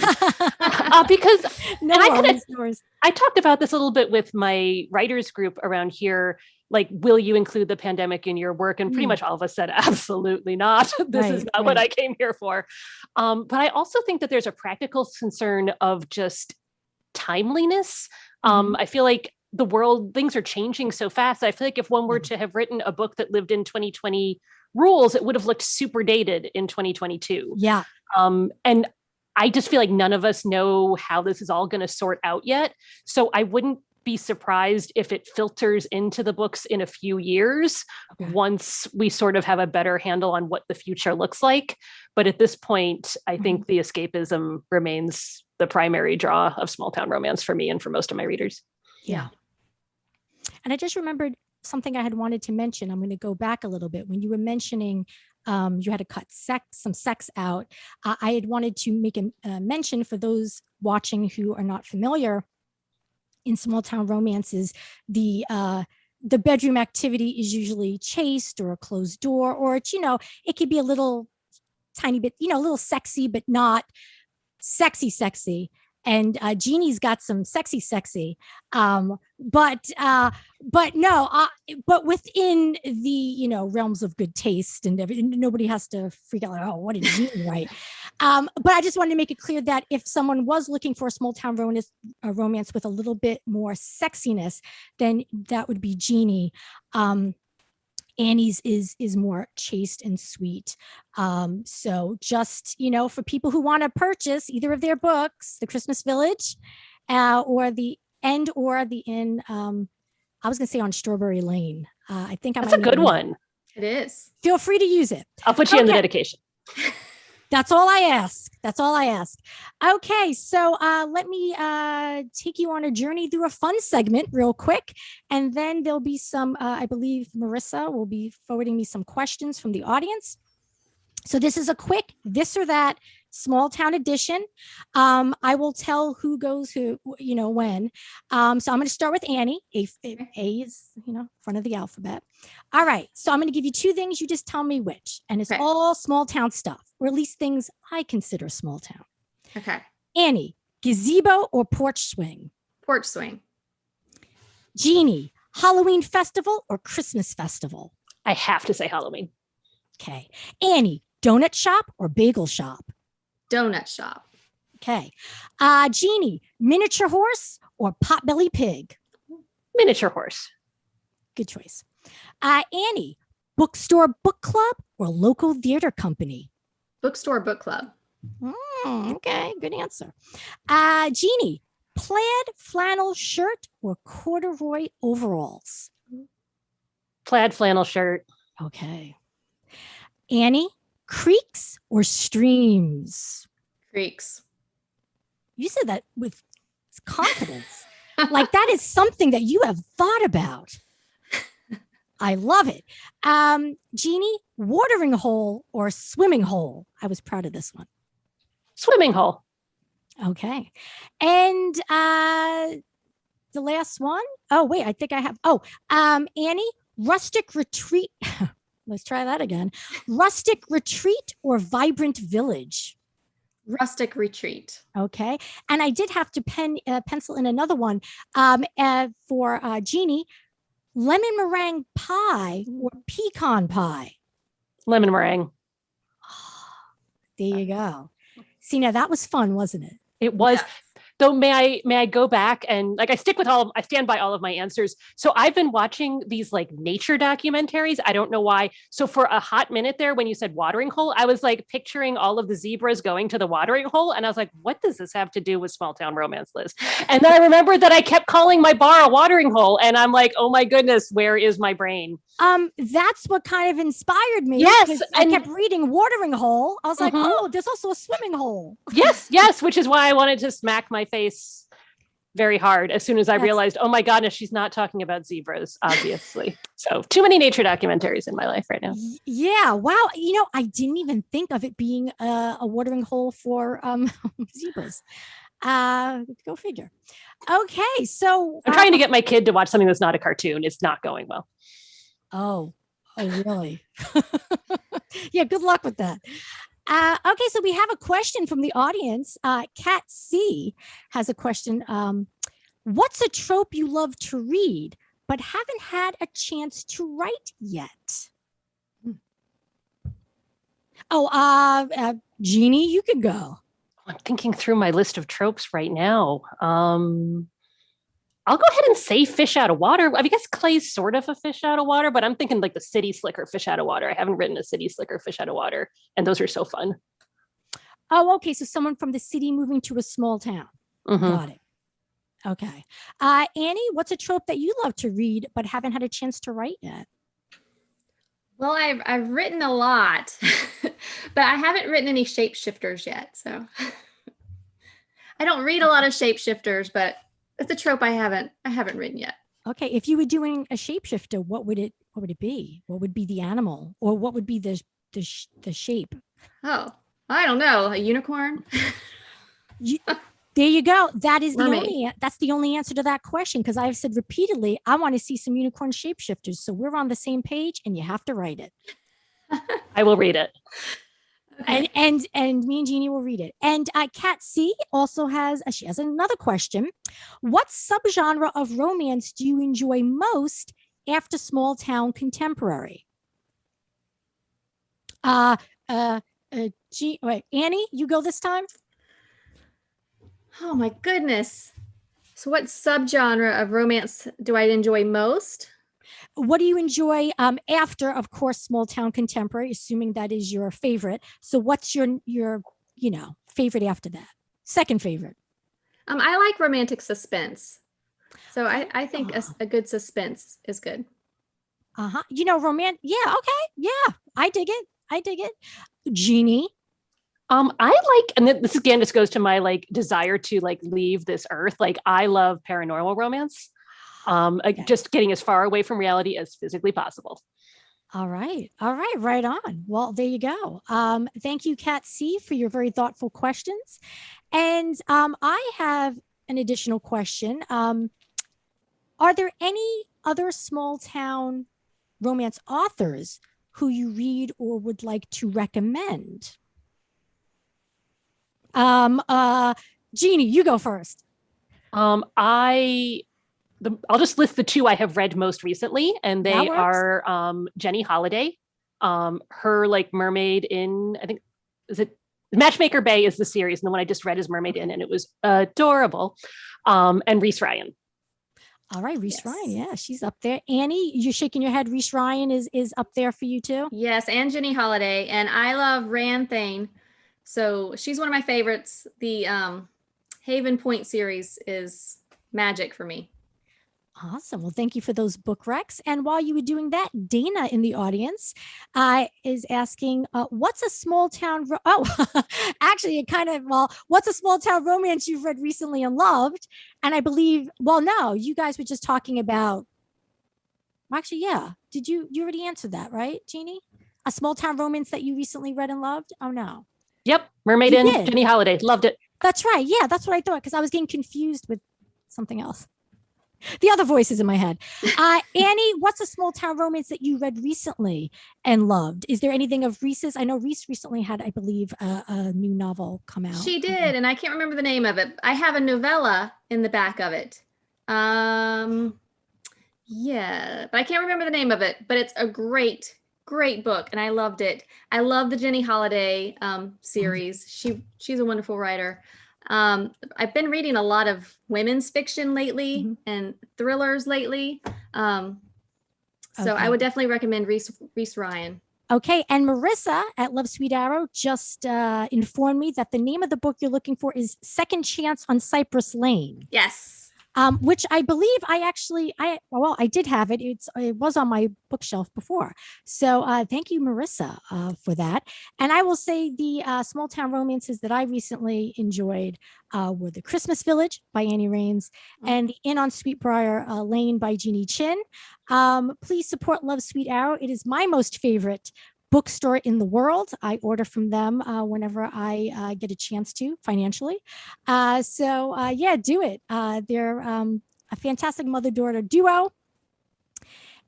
Because I talked about this a little bit with my writers group around here. Like, will you include the pandemic in your work? And pretty much all of us said, absolutely not. This is not what I came here for. But I also think that there's a practical concern of just timeliness. I feel like things are changing so fast. I feel like if one were to have written a book that lived in 2020 rules, it would have looked super dated in 2022. Yeah. And I just feel like none of us know how this is all going to sort out yet. So I wouldn't be surprised if it filters into the books in a few years once we sort of have a better handle on what the future looks like. But at this point, I think the escapism remains the primary draw of small town romance for me and for most of my readers. Yeah. And I just remembered something I had wanted to mention. I'm going to go back a little bit. When you were mentioning you had to cut some sex out, I had wanted to make a mention for those watching who are not familiar. In small town romances, the bedroom activity is usually chaste or a closed door, or it's, it could be a little tiny bit, a little sexy, but not sexy. And Jeannie's got some sexy, but within the realms of good taste and everything. Nobody has to freak out like, oh, what did Jeannie write? But I just wanted to make it clear that if someone was looking for a small town romance with a little bit more sexiness, then that would be Jeannie. Annie's is more chaste and sweet. So just, for people who want to purchase either of their books, The Christmas Village or the End or the Inn, I was going to say on Strawberry Lane. I think that's a good one. It is. Feel free to use it. I'll put you in the dedication. That's all I ask. Okay, so let me take you on a journey through a fun segment real quick. And then there'll be some, I believe Marissa will be forwarding me some questions from the audience. So this is a quick this or that small town edition. I will tell who goes who, when. So I'm going to start with Annie. A is, front of the alphabet. All right. So I'm going to give you two things. You just tell me which. And it's all small town stuff, or at least things I consider small town. Okay. Annie, gazebo or porch swing? Porch swing. Jeannie, Halloween festival or Christmas festival? I have to say Halloween. Okay. Annie, donut shop or bagel shop? Donut shop. Okay. Jeannie, miniature horse or potbelly pig? Miniature horse. Good choice. Annie, bookstore book club or local theater company? Bookstore book club. Okay, good answer. Jeannie, plaid flannel shirt or corduroy overalls? Plaid flannel shirt. Okay. Annie, creeks or streams? Creeks. You said that with confidence. Like that is something that you have thought about. I love it. Jeannie, watering hole or swimming hole? I was proud of this one. Swimming hole. Okay. And the last one. Oh, wait, I think I have. Annie, rustic retreat. Let's try that again. Rustic retreat or vibrant village? Rustic retreat. Okay. And I did have to pencil in another one for Jeannie. lemon meringue pie or pecan pie? Lemon meringue. There you go. See, now that was fun, wasn't it? It was. Yeah. Though may I go back and like I stand by all of my answers. So I've been watching these like nature documentaries. I don't know why. So for a hot minute there, when you said watering hole, I was like picturing all of the zebras going to the watering hole. And I was like, what does this have to do with small town romance, Liz? And then I remembered that I kept calling my bar a watering hole. And I'm like, oh my goodness, where is my brain? That's what kind of inspired me. Yes, 'cause I and- kept reading watering hole. I was like, Mhm. oh, there's also a swimming hole. Yes, which is why I wanted to smack my face very hard as soon as I Yes. realized, oh my goodness, she's not talking about zebras, obviously. So too many nature documentaries in my life right now. Yeah. Wow. I didn't even think of it being a watering hole for zebras. Go figure. Okay. So I'm trying to get my kid to watch something that's not a cartoon. It's not going well. Oh, really? Yeah, good luck with that. Okay, so we have a question from the audience. Kat C has a question. What's a trope you love to read but haven't had a chance to write yet? Oh, Jeannie, you can go. I'm thinking through my list of tropes right now. I'll go ahead and say fish out of water. I guess Clay's sort of a fish out of water, but I'm thinking like the city slicker fish out of water. I haven't written a city slicker fish out of water, and those are so fun. Oh, okay. So someone from the city moving to a small town. Mhm. Got it. Okay. Annie, what's a trope that you love to read but haven't had a chance to write yet? Well, I've written a lot, but I haven't written any shapeshifters yet. So I don't read a lot of shapeshifters, but it's a trope I haven't written yet. Okay, if you were doing a shapeshifter, what would it be? What would be the animal, or what would be the shape? Oh, I don't know, a unicorn. There you go. That is Mermaid. that's the only answer to that question, because I've said repeatedly I want to see some unicorn shapeshifters. So we're on the same page, and you have to write it. I will read it. Okay. And me and Jeannie will read it. And Kat C also has another question. What subgenre of romance do you enjoy most after small town contemporary? Wait, Annie, you go this time. Oh my goodness. So what subgenre of romance do I enjoy most? What do you enjoy after, of course, small town contemporary, assuming that is your favorite? So what's your favorite after that? Second favorite. I like romantic suspense. So I think a good suspense is good. Uh-huh. Yeah, okay. Yeah, I dig it. Jeannie. I like, and this again just goes to my like desire to like leave this earth. Like I love paranormal romance. Okay. Just getting as far away from reality as physically possible. All right. Right on. Well, there you go. Thank you, Kat C, for your very thoughtful questions. And I have an additional question. Are there any other small town romance authors who you read or would like to recommend? Jeannie, you go first. I'll just list the two I have read most recently, and That they works. are Jenny Holiday. Her like Mermaid in, I think, is it Matchmaker Bay is the series, and the one I just read is Mermaid Inn, and it was adorable. And Reese Ryan. All right, Reese Yes. Ryan. Yeah, she's up there. Annie, you're shaking your head. Reese Ryan is up there for you too. Yes, and Jenny Holiday. And I love Rand Thane. So she's one of my favorites. The Haven Point series is magic for me. Awesome. Well, thank you for those book recs. And while you were doing that, Dana in the audience is asking, what's a small town? Actually, what's a small town romance you've read recently and loved? And I believe, no, you guys were just talking about. Actually, yeah. Did you already answered that, right, Jeannie? A small town romance that you recently read and loved? Oh, no. Yep, Mermaid You Inn, did. Jenny Holiday, loved it. That's right. Yeah, that's what I thought, because I was getting confused with something else. The other voices in my head. Annie, what's a small town romance that you read recently and loved? Is there anything of Reese's? I know Reese recently had, I believe, a new novel come out. She did, and I can't remember the name of it. I have a novella in the back of it. Yeah, but I can't remember the name of it, but it's a great, great book, and I loved it. I love the Jenny Holiday series. She's a wonderful writer. I've been reading a lot of women's fiction lately and thrillers lately. So I Okay. would definitely recommend Reese Ryan. Okay, and Marissa at Love Sweet Arrow just informed me that the name of the book you're looking for is Second Chance on Cypress Lane. Yes. Which I believe I did have it. It was on my bookshelf before. So thank you, Marissa, for that. And I will say the small town romances that I recently enjoyed were The Christmas Village by Annie Raines and The Inn on Sweetbriar Lane by Jeannie Chin. Please support Love Sweet Arrow. It is my most favorite bookstore in the world. I order from them whenever I get a chance to financially. So do it. They're a fantastic mother-daughter duo.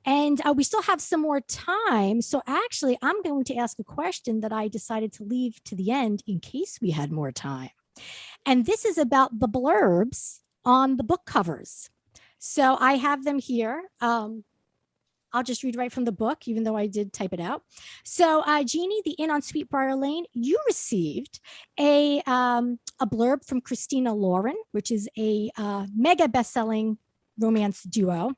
And we still have some more time. So actually, I'm going to ask a question that I decided to leave to the end in case we had more time. And this is about the blurbs on the book covers. So I have them here. I'll just read right from the book, even though I did type it out. So, Jeannie, The Inn on Sweetbriar Lane, you received a blurb from Christina Lauren, which is a mega best-selling romance duo,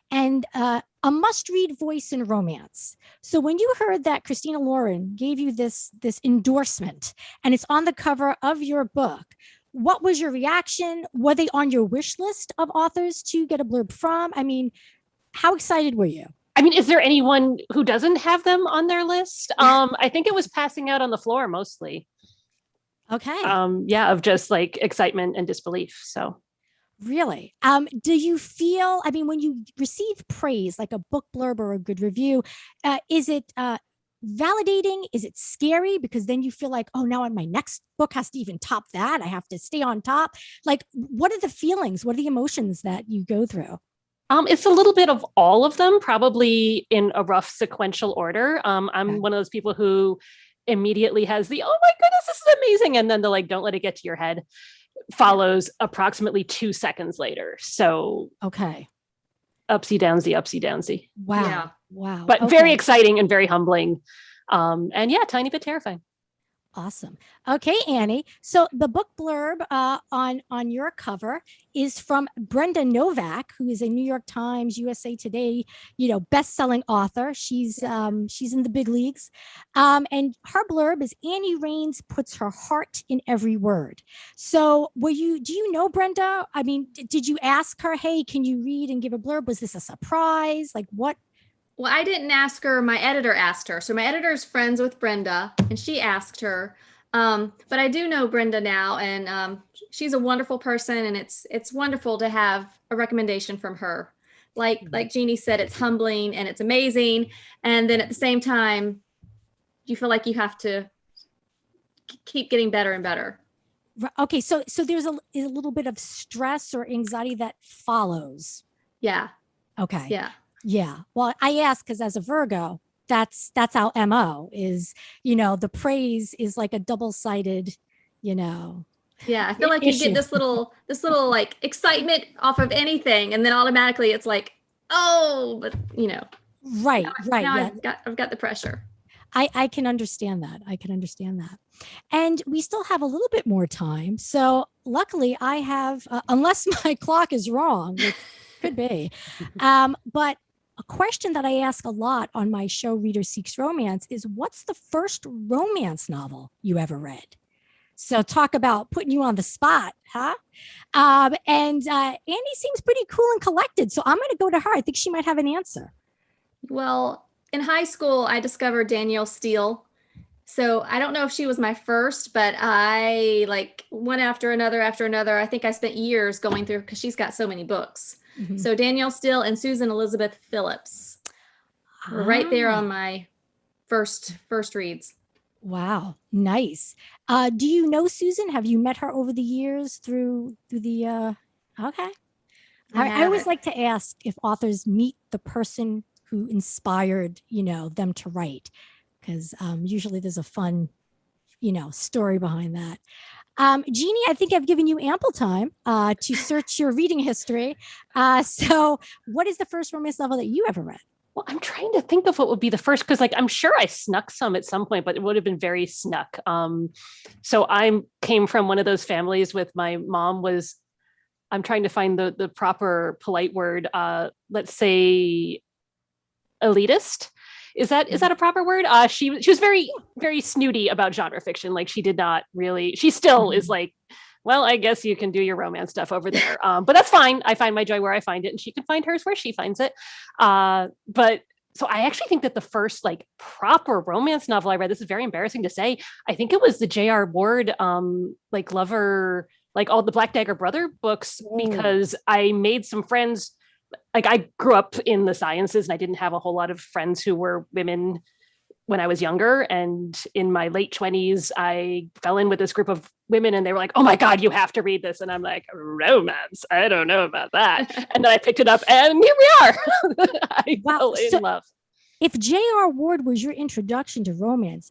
and a must-read voice in romance. So when you heard that Christina Lauren gave you this endorsement, and it's on the cover of your book, what was your reaction? Were they on your wish list of authors to get a blurb from? I mean, how excited were you? I mean, is there anyone who doesn't have them on their list? I think it was passing out on the floor mostly. Okay. Of just like excitement and disbelief. So really, do you feel, I mean, when you receive praise, like a book blurb or a good review, is it validating? Is it scary? Because then you feel like, oh, now my next book has to even top that. I have to stay on top. Like, what are the feelings? What are the emotions that you go through? It's a little bit of all of them, probably in a rough sequential order. I'm one of those people who immediately has the, oh my goodness, this is amazing. And then the like, don't let it get to your head follows approximately 2 seconds later. So okay. Upsy downsy. Wow. Yeah. Wow. But very exciting and very humbling. And yeah, tiny bit terrifying. Awesome. Okay, Annie. So the book blurb on your cover is from Brenda Novak, who is a New York Times, USA Today, best-selling author. She's in the big leagues. And her blurb is Annie Raines puts her heart in every word. So do you know Brenda? I mean, did you ask her, hey, can you read and give a blurb? Was this a surprise? Like what? Well, I didn't ask her. My editor asked her. So my editor is friends with Brenda, and she asked her. But I do know Brenda now, and she's a wonderful person, and it's wonderful to have a recommendation from her. Like Jeannie said, it's humbling and it's amazing, and then at the same time, you feel like you have to keep getting better and better. Okay, so there's a little bit of stress or anxiety that follows. Yeah. Okay. Yeah. Yeah. Well, I ask because as a Virgo, that's our MO is, the praise is like a double-sided, Yeah. I feel like issue. You get this little like excitement off of anything. And then automatically it's like, oh, but Right. Now Yeah. I've got the pressure. I can understand that. And we still have a little bit more time. So luckily I have, unless my clock is wrong, which could be, but a question that I ask a lot on my show, Reader Seeks Romance, is what's the first romance novel you ever read? So talk about putting you on the spot, huh? And Annie seems pretty cool and collected. So I'm going to go to her. I think she might have an answer. Well, in high school, I discovered Danielle Steele. So I don't know if she was my first, but I like one after another. I think I spent years going through because she's got so many books. Mm-hmm. So Danielle Steele and Susan Elizabeth Phillips were right there on my first reads. Wow, nice. Do you know Susan? Have you met her over the years through the? Okay. I always like to ask if authors meet the person who inspired them to write, because usually there's a fun story behind that. Jeannie, I think I've given you ample time to search your reading history. So what is the first romance novel that you ever read? Well, I'm trying to think of what would be the first, because like I'm sure I snuck some at some point, but it would have been very snuck. So I came from one of those families with my mom was, I'm trying to find the proper polite word, let's say elitist. Is that a proper word? She was very, very snooty about genre fiction. Like she did not really, she still is like, well, I guess you can do your romance stuff over there. But that's fine. I find my joy where I find it, and she can find hers where she finds it. But so I actually think that the first like proper romance novel I read, this is very embarrassing to say, I think it was the J.R. Ward like Lover, like all the Black Dagger Brother books, because I made some friends. Like I grew up in the sciences and I didn't have a whole lot of friends who were women when I was younger. And in my late 20s, I fell in with this group of women and they were like, oh my God, you have to read this. And I'm like, romance? I don't know about that. And then I picked it up and here we are. I fell in love. If J.R. Ward was your introduction to romance,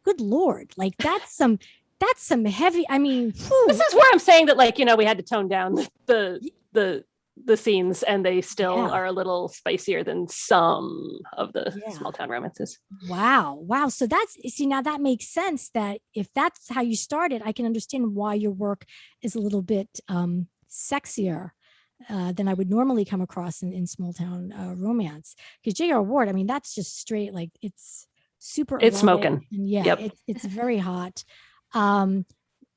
good Lord, like that's some heavy, I mean, whew. This is where I'm saying that, like, you know, we had to tone down the scenes, and they still are a little spicier than some of the small town romances. Wow. So now that makes sense, that if that's how you started, I can understand why your work is a little bit sexier than I would normally come across in small town romance. Because J.R. Ward, I mean, that's just straight, like it's super. It's smoking. And it's very hot.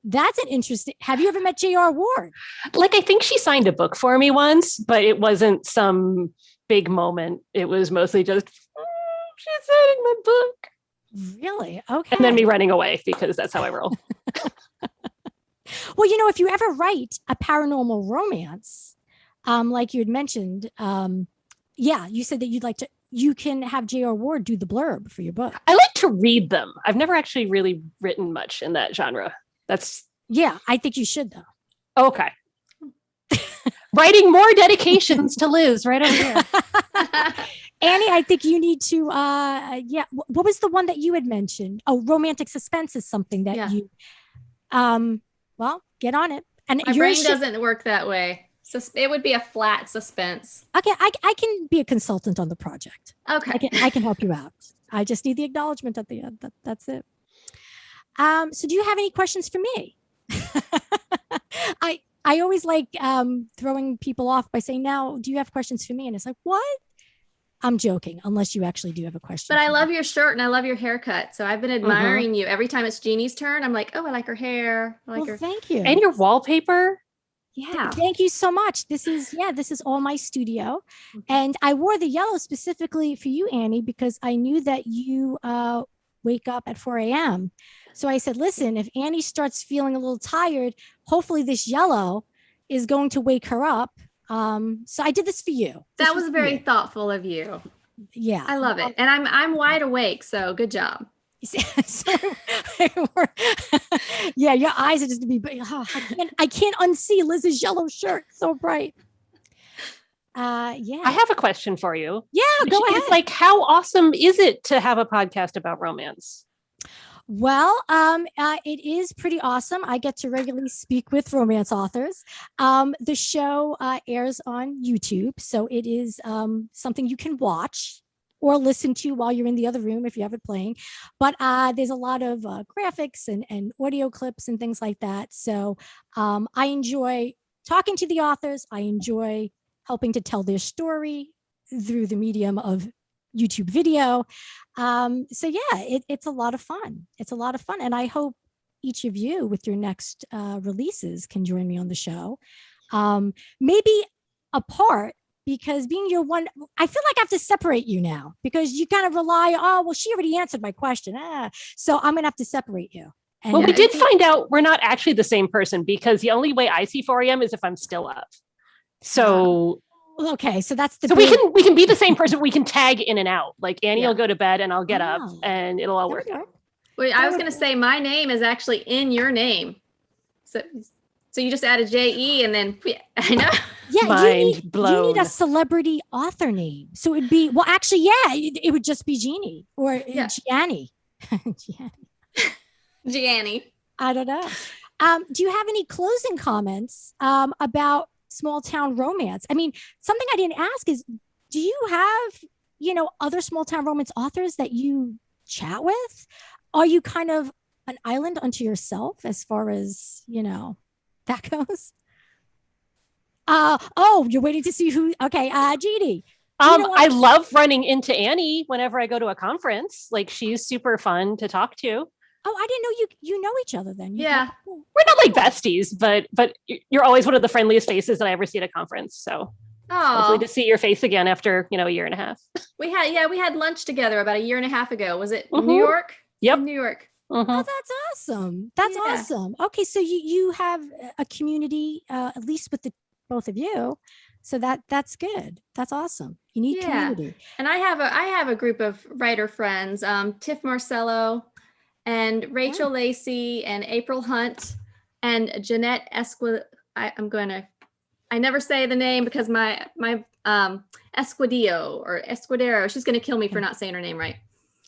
That's an interesting. Have you ever met J.R. Ward? Like, I think she signed a book for me once, but it wasn't some big moment. It was mostly just, she's signing my book. Really? Okay. And then me running away, because that's how I roll. Well, you know, if you ever write a paranormal romance, like you had mentioned, you said that you can have J.R. Ward do the blurb for your book. I like to read them. I've never actually really written much in that genre. I think you should though. Okay. Writing more dedications to Liz right over here. Annie, I think you need to, what was the one that you had mentioned? Oh, romantic suspense is something that you, well, get on it. And my brain doesn't work that way. So it would be a flat suspense. Okay, I can be a consultant on the project. Okay. I can help you out. I just need the acknowledgement at the end. That's it. So do you have any questions for me? I always like throwing people off by saying, now, do you have questions for me? And it's like, what? I'm joking, unless you actually do have a question. But I love your shirt and I love your haircut. So I've been admiring you. Every time it's Jeannie's turn, I'm like, oh, I like her hair. I like her. Thank you. And your wallpaper. Yeah. Thank you so much. This is all my studio. And I wore the yellow specifically for you, Annie, because I knew that you wake up at 4 a.m. So I said, listen, if Annie starts feeling a little tired, hopefully this yellow is going to wake her up. So I did this for you. That was very thoughtful of you. Yeah. I love it. And I'm wide awake. So good job. Yeah, your eyes are just to be. I can't unsee Liz's yellow shirt. So bright. Yeah. I have a question for you. Yeah, go ahead. It's like, how awesome is it to have a podcast about romance? Well, it is pretty awesome. I get to regularly speak with romance authors. The show airs on YouTube, so it is something you can watch or listen to while you're in the other room if you have it playing. But there's a lot of graphics and audio clips and things like that. So I enjoy talking to the authors. I enjoy helping to tell their story through the medium of YouTube video. So yeah, it's a lot of fun. It's a lot of fun. And I hope each of you with your next releases can join me on the show. Maybe apart, because being your one, I feel like I have to separate you now because you kind of rely, she already answered my question. So I'm going to have to separate you. And well, we did find out we're not actually the same person, because the only way I see 4 a.m. is if I'm still up. So okay, so that's the. So we can be the same person. We can tag in and out. Like Annie will go to bed and I'll get up, and it'll all work out. Wait, I was going to say my name is actually in your name, so you just added JE, and then I know. Yeah, Mind blown. You need a celebrity author name, so it'd be it would just be Jeannie or Gianni. Gianni. I don't know. Do you have any closing comments about small town romance? I mean, something I didn't ask is, do you have, other small town romance authors that you chat with? Are you kind of an island unto yourself as far as, that goes? You're waiting to see who. Okay, Jeannie. I love running into Annie whenever I go to a conference. Like, she's super fun to talk to. Oh, I didn't know you know each other then. Yeah. We're not like besties, but you're always one of the friendliest faces that I ever see at a conference. So lovely Oh, to see your face again after, a year and a half. we had lunch together about a year and a half ago. Was it Mhm. New York? Yep. In New York. Oh, Mhm. that's awesome. That's Yeah. awesome. Okay, so you have a community, at least with the both of you. So that's good. That's awesome. You need Yeah. community. And I have a group of writer friends, Tiff Marcello and Rachel Lacey and April Hunt and Jeanette I never say the name because my Esquidillo or Esquidero, she's going to kill me for not saying her name right.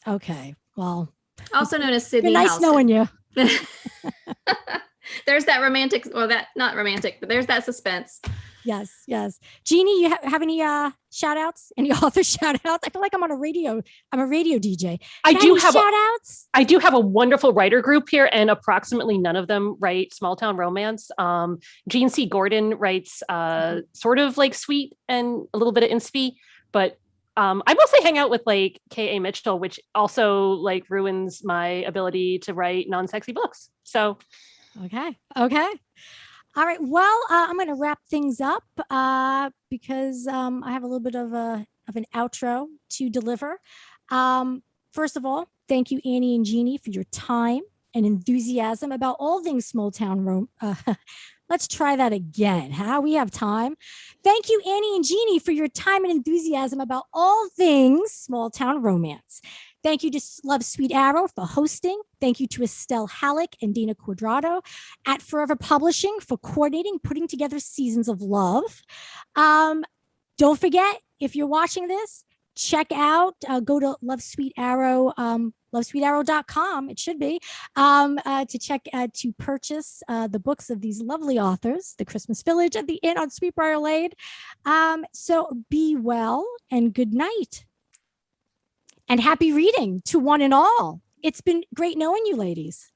Okay. Well, Also known as been Sydney nice Houston. knowing you. There's that romantic, or that not romantic, but there's that suspense. Yes, yes. Jeannie, you have any shout outs? Any author shout outs? I feel like I'm a radio DJ. I do have shout outs. I do have a wonderful writer group here, and approximately none of them write small town romance. Jean C. Gordon writes sort of like sweet and a little bit of inspi, but I mostly hang out with like K.A. Mitchell, which also like ruins my ability to write non-sexy books. So Okay. All right. Well, I'm going to wrap things up because I have a little bit of an outro to deliver. First of all, thank you, Annie and Jeannie, for your time and enthusiasm about all things small town Let's try that again. We have time. Thank you, Annie and Jeannie, for your time and enthusiasm about all things small town romance. Thank you to Love Sweet Arrow for hosting. Thank you to Estelle Halleck and Dana Quadrado at Forever Publishing for coordinating, putting together Seasons of Love. Don't forget, if you're watching this, check out, go to Love Sweet Arrow, lovesweetarrow.com, it should be, to purchase the books of these lovely authors, The Christmas Village at the Inn on Sweetbriar Lane. So be well and good night. And happy reading to one and all. It's been great knowing you, ladies.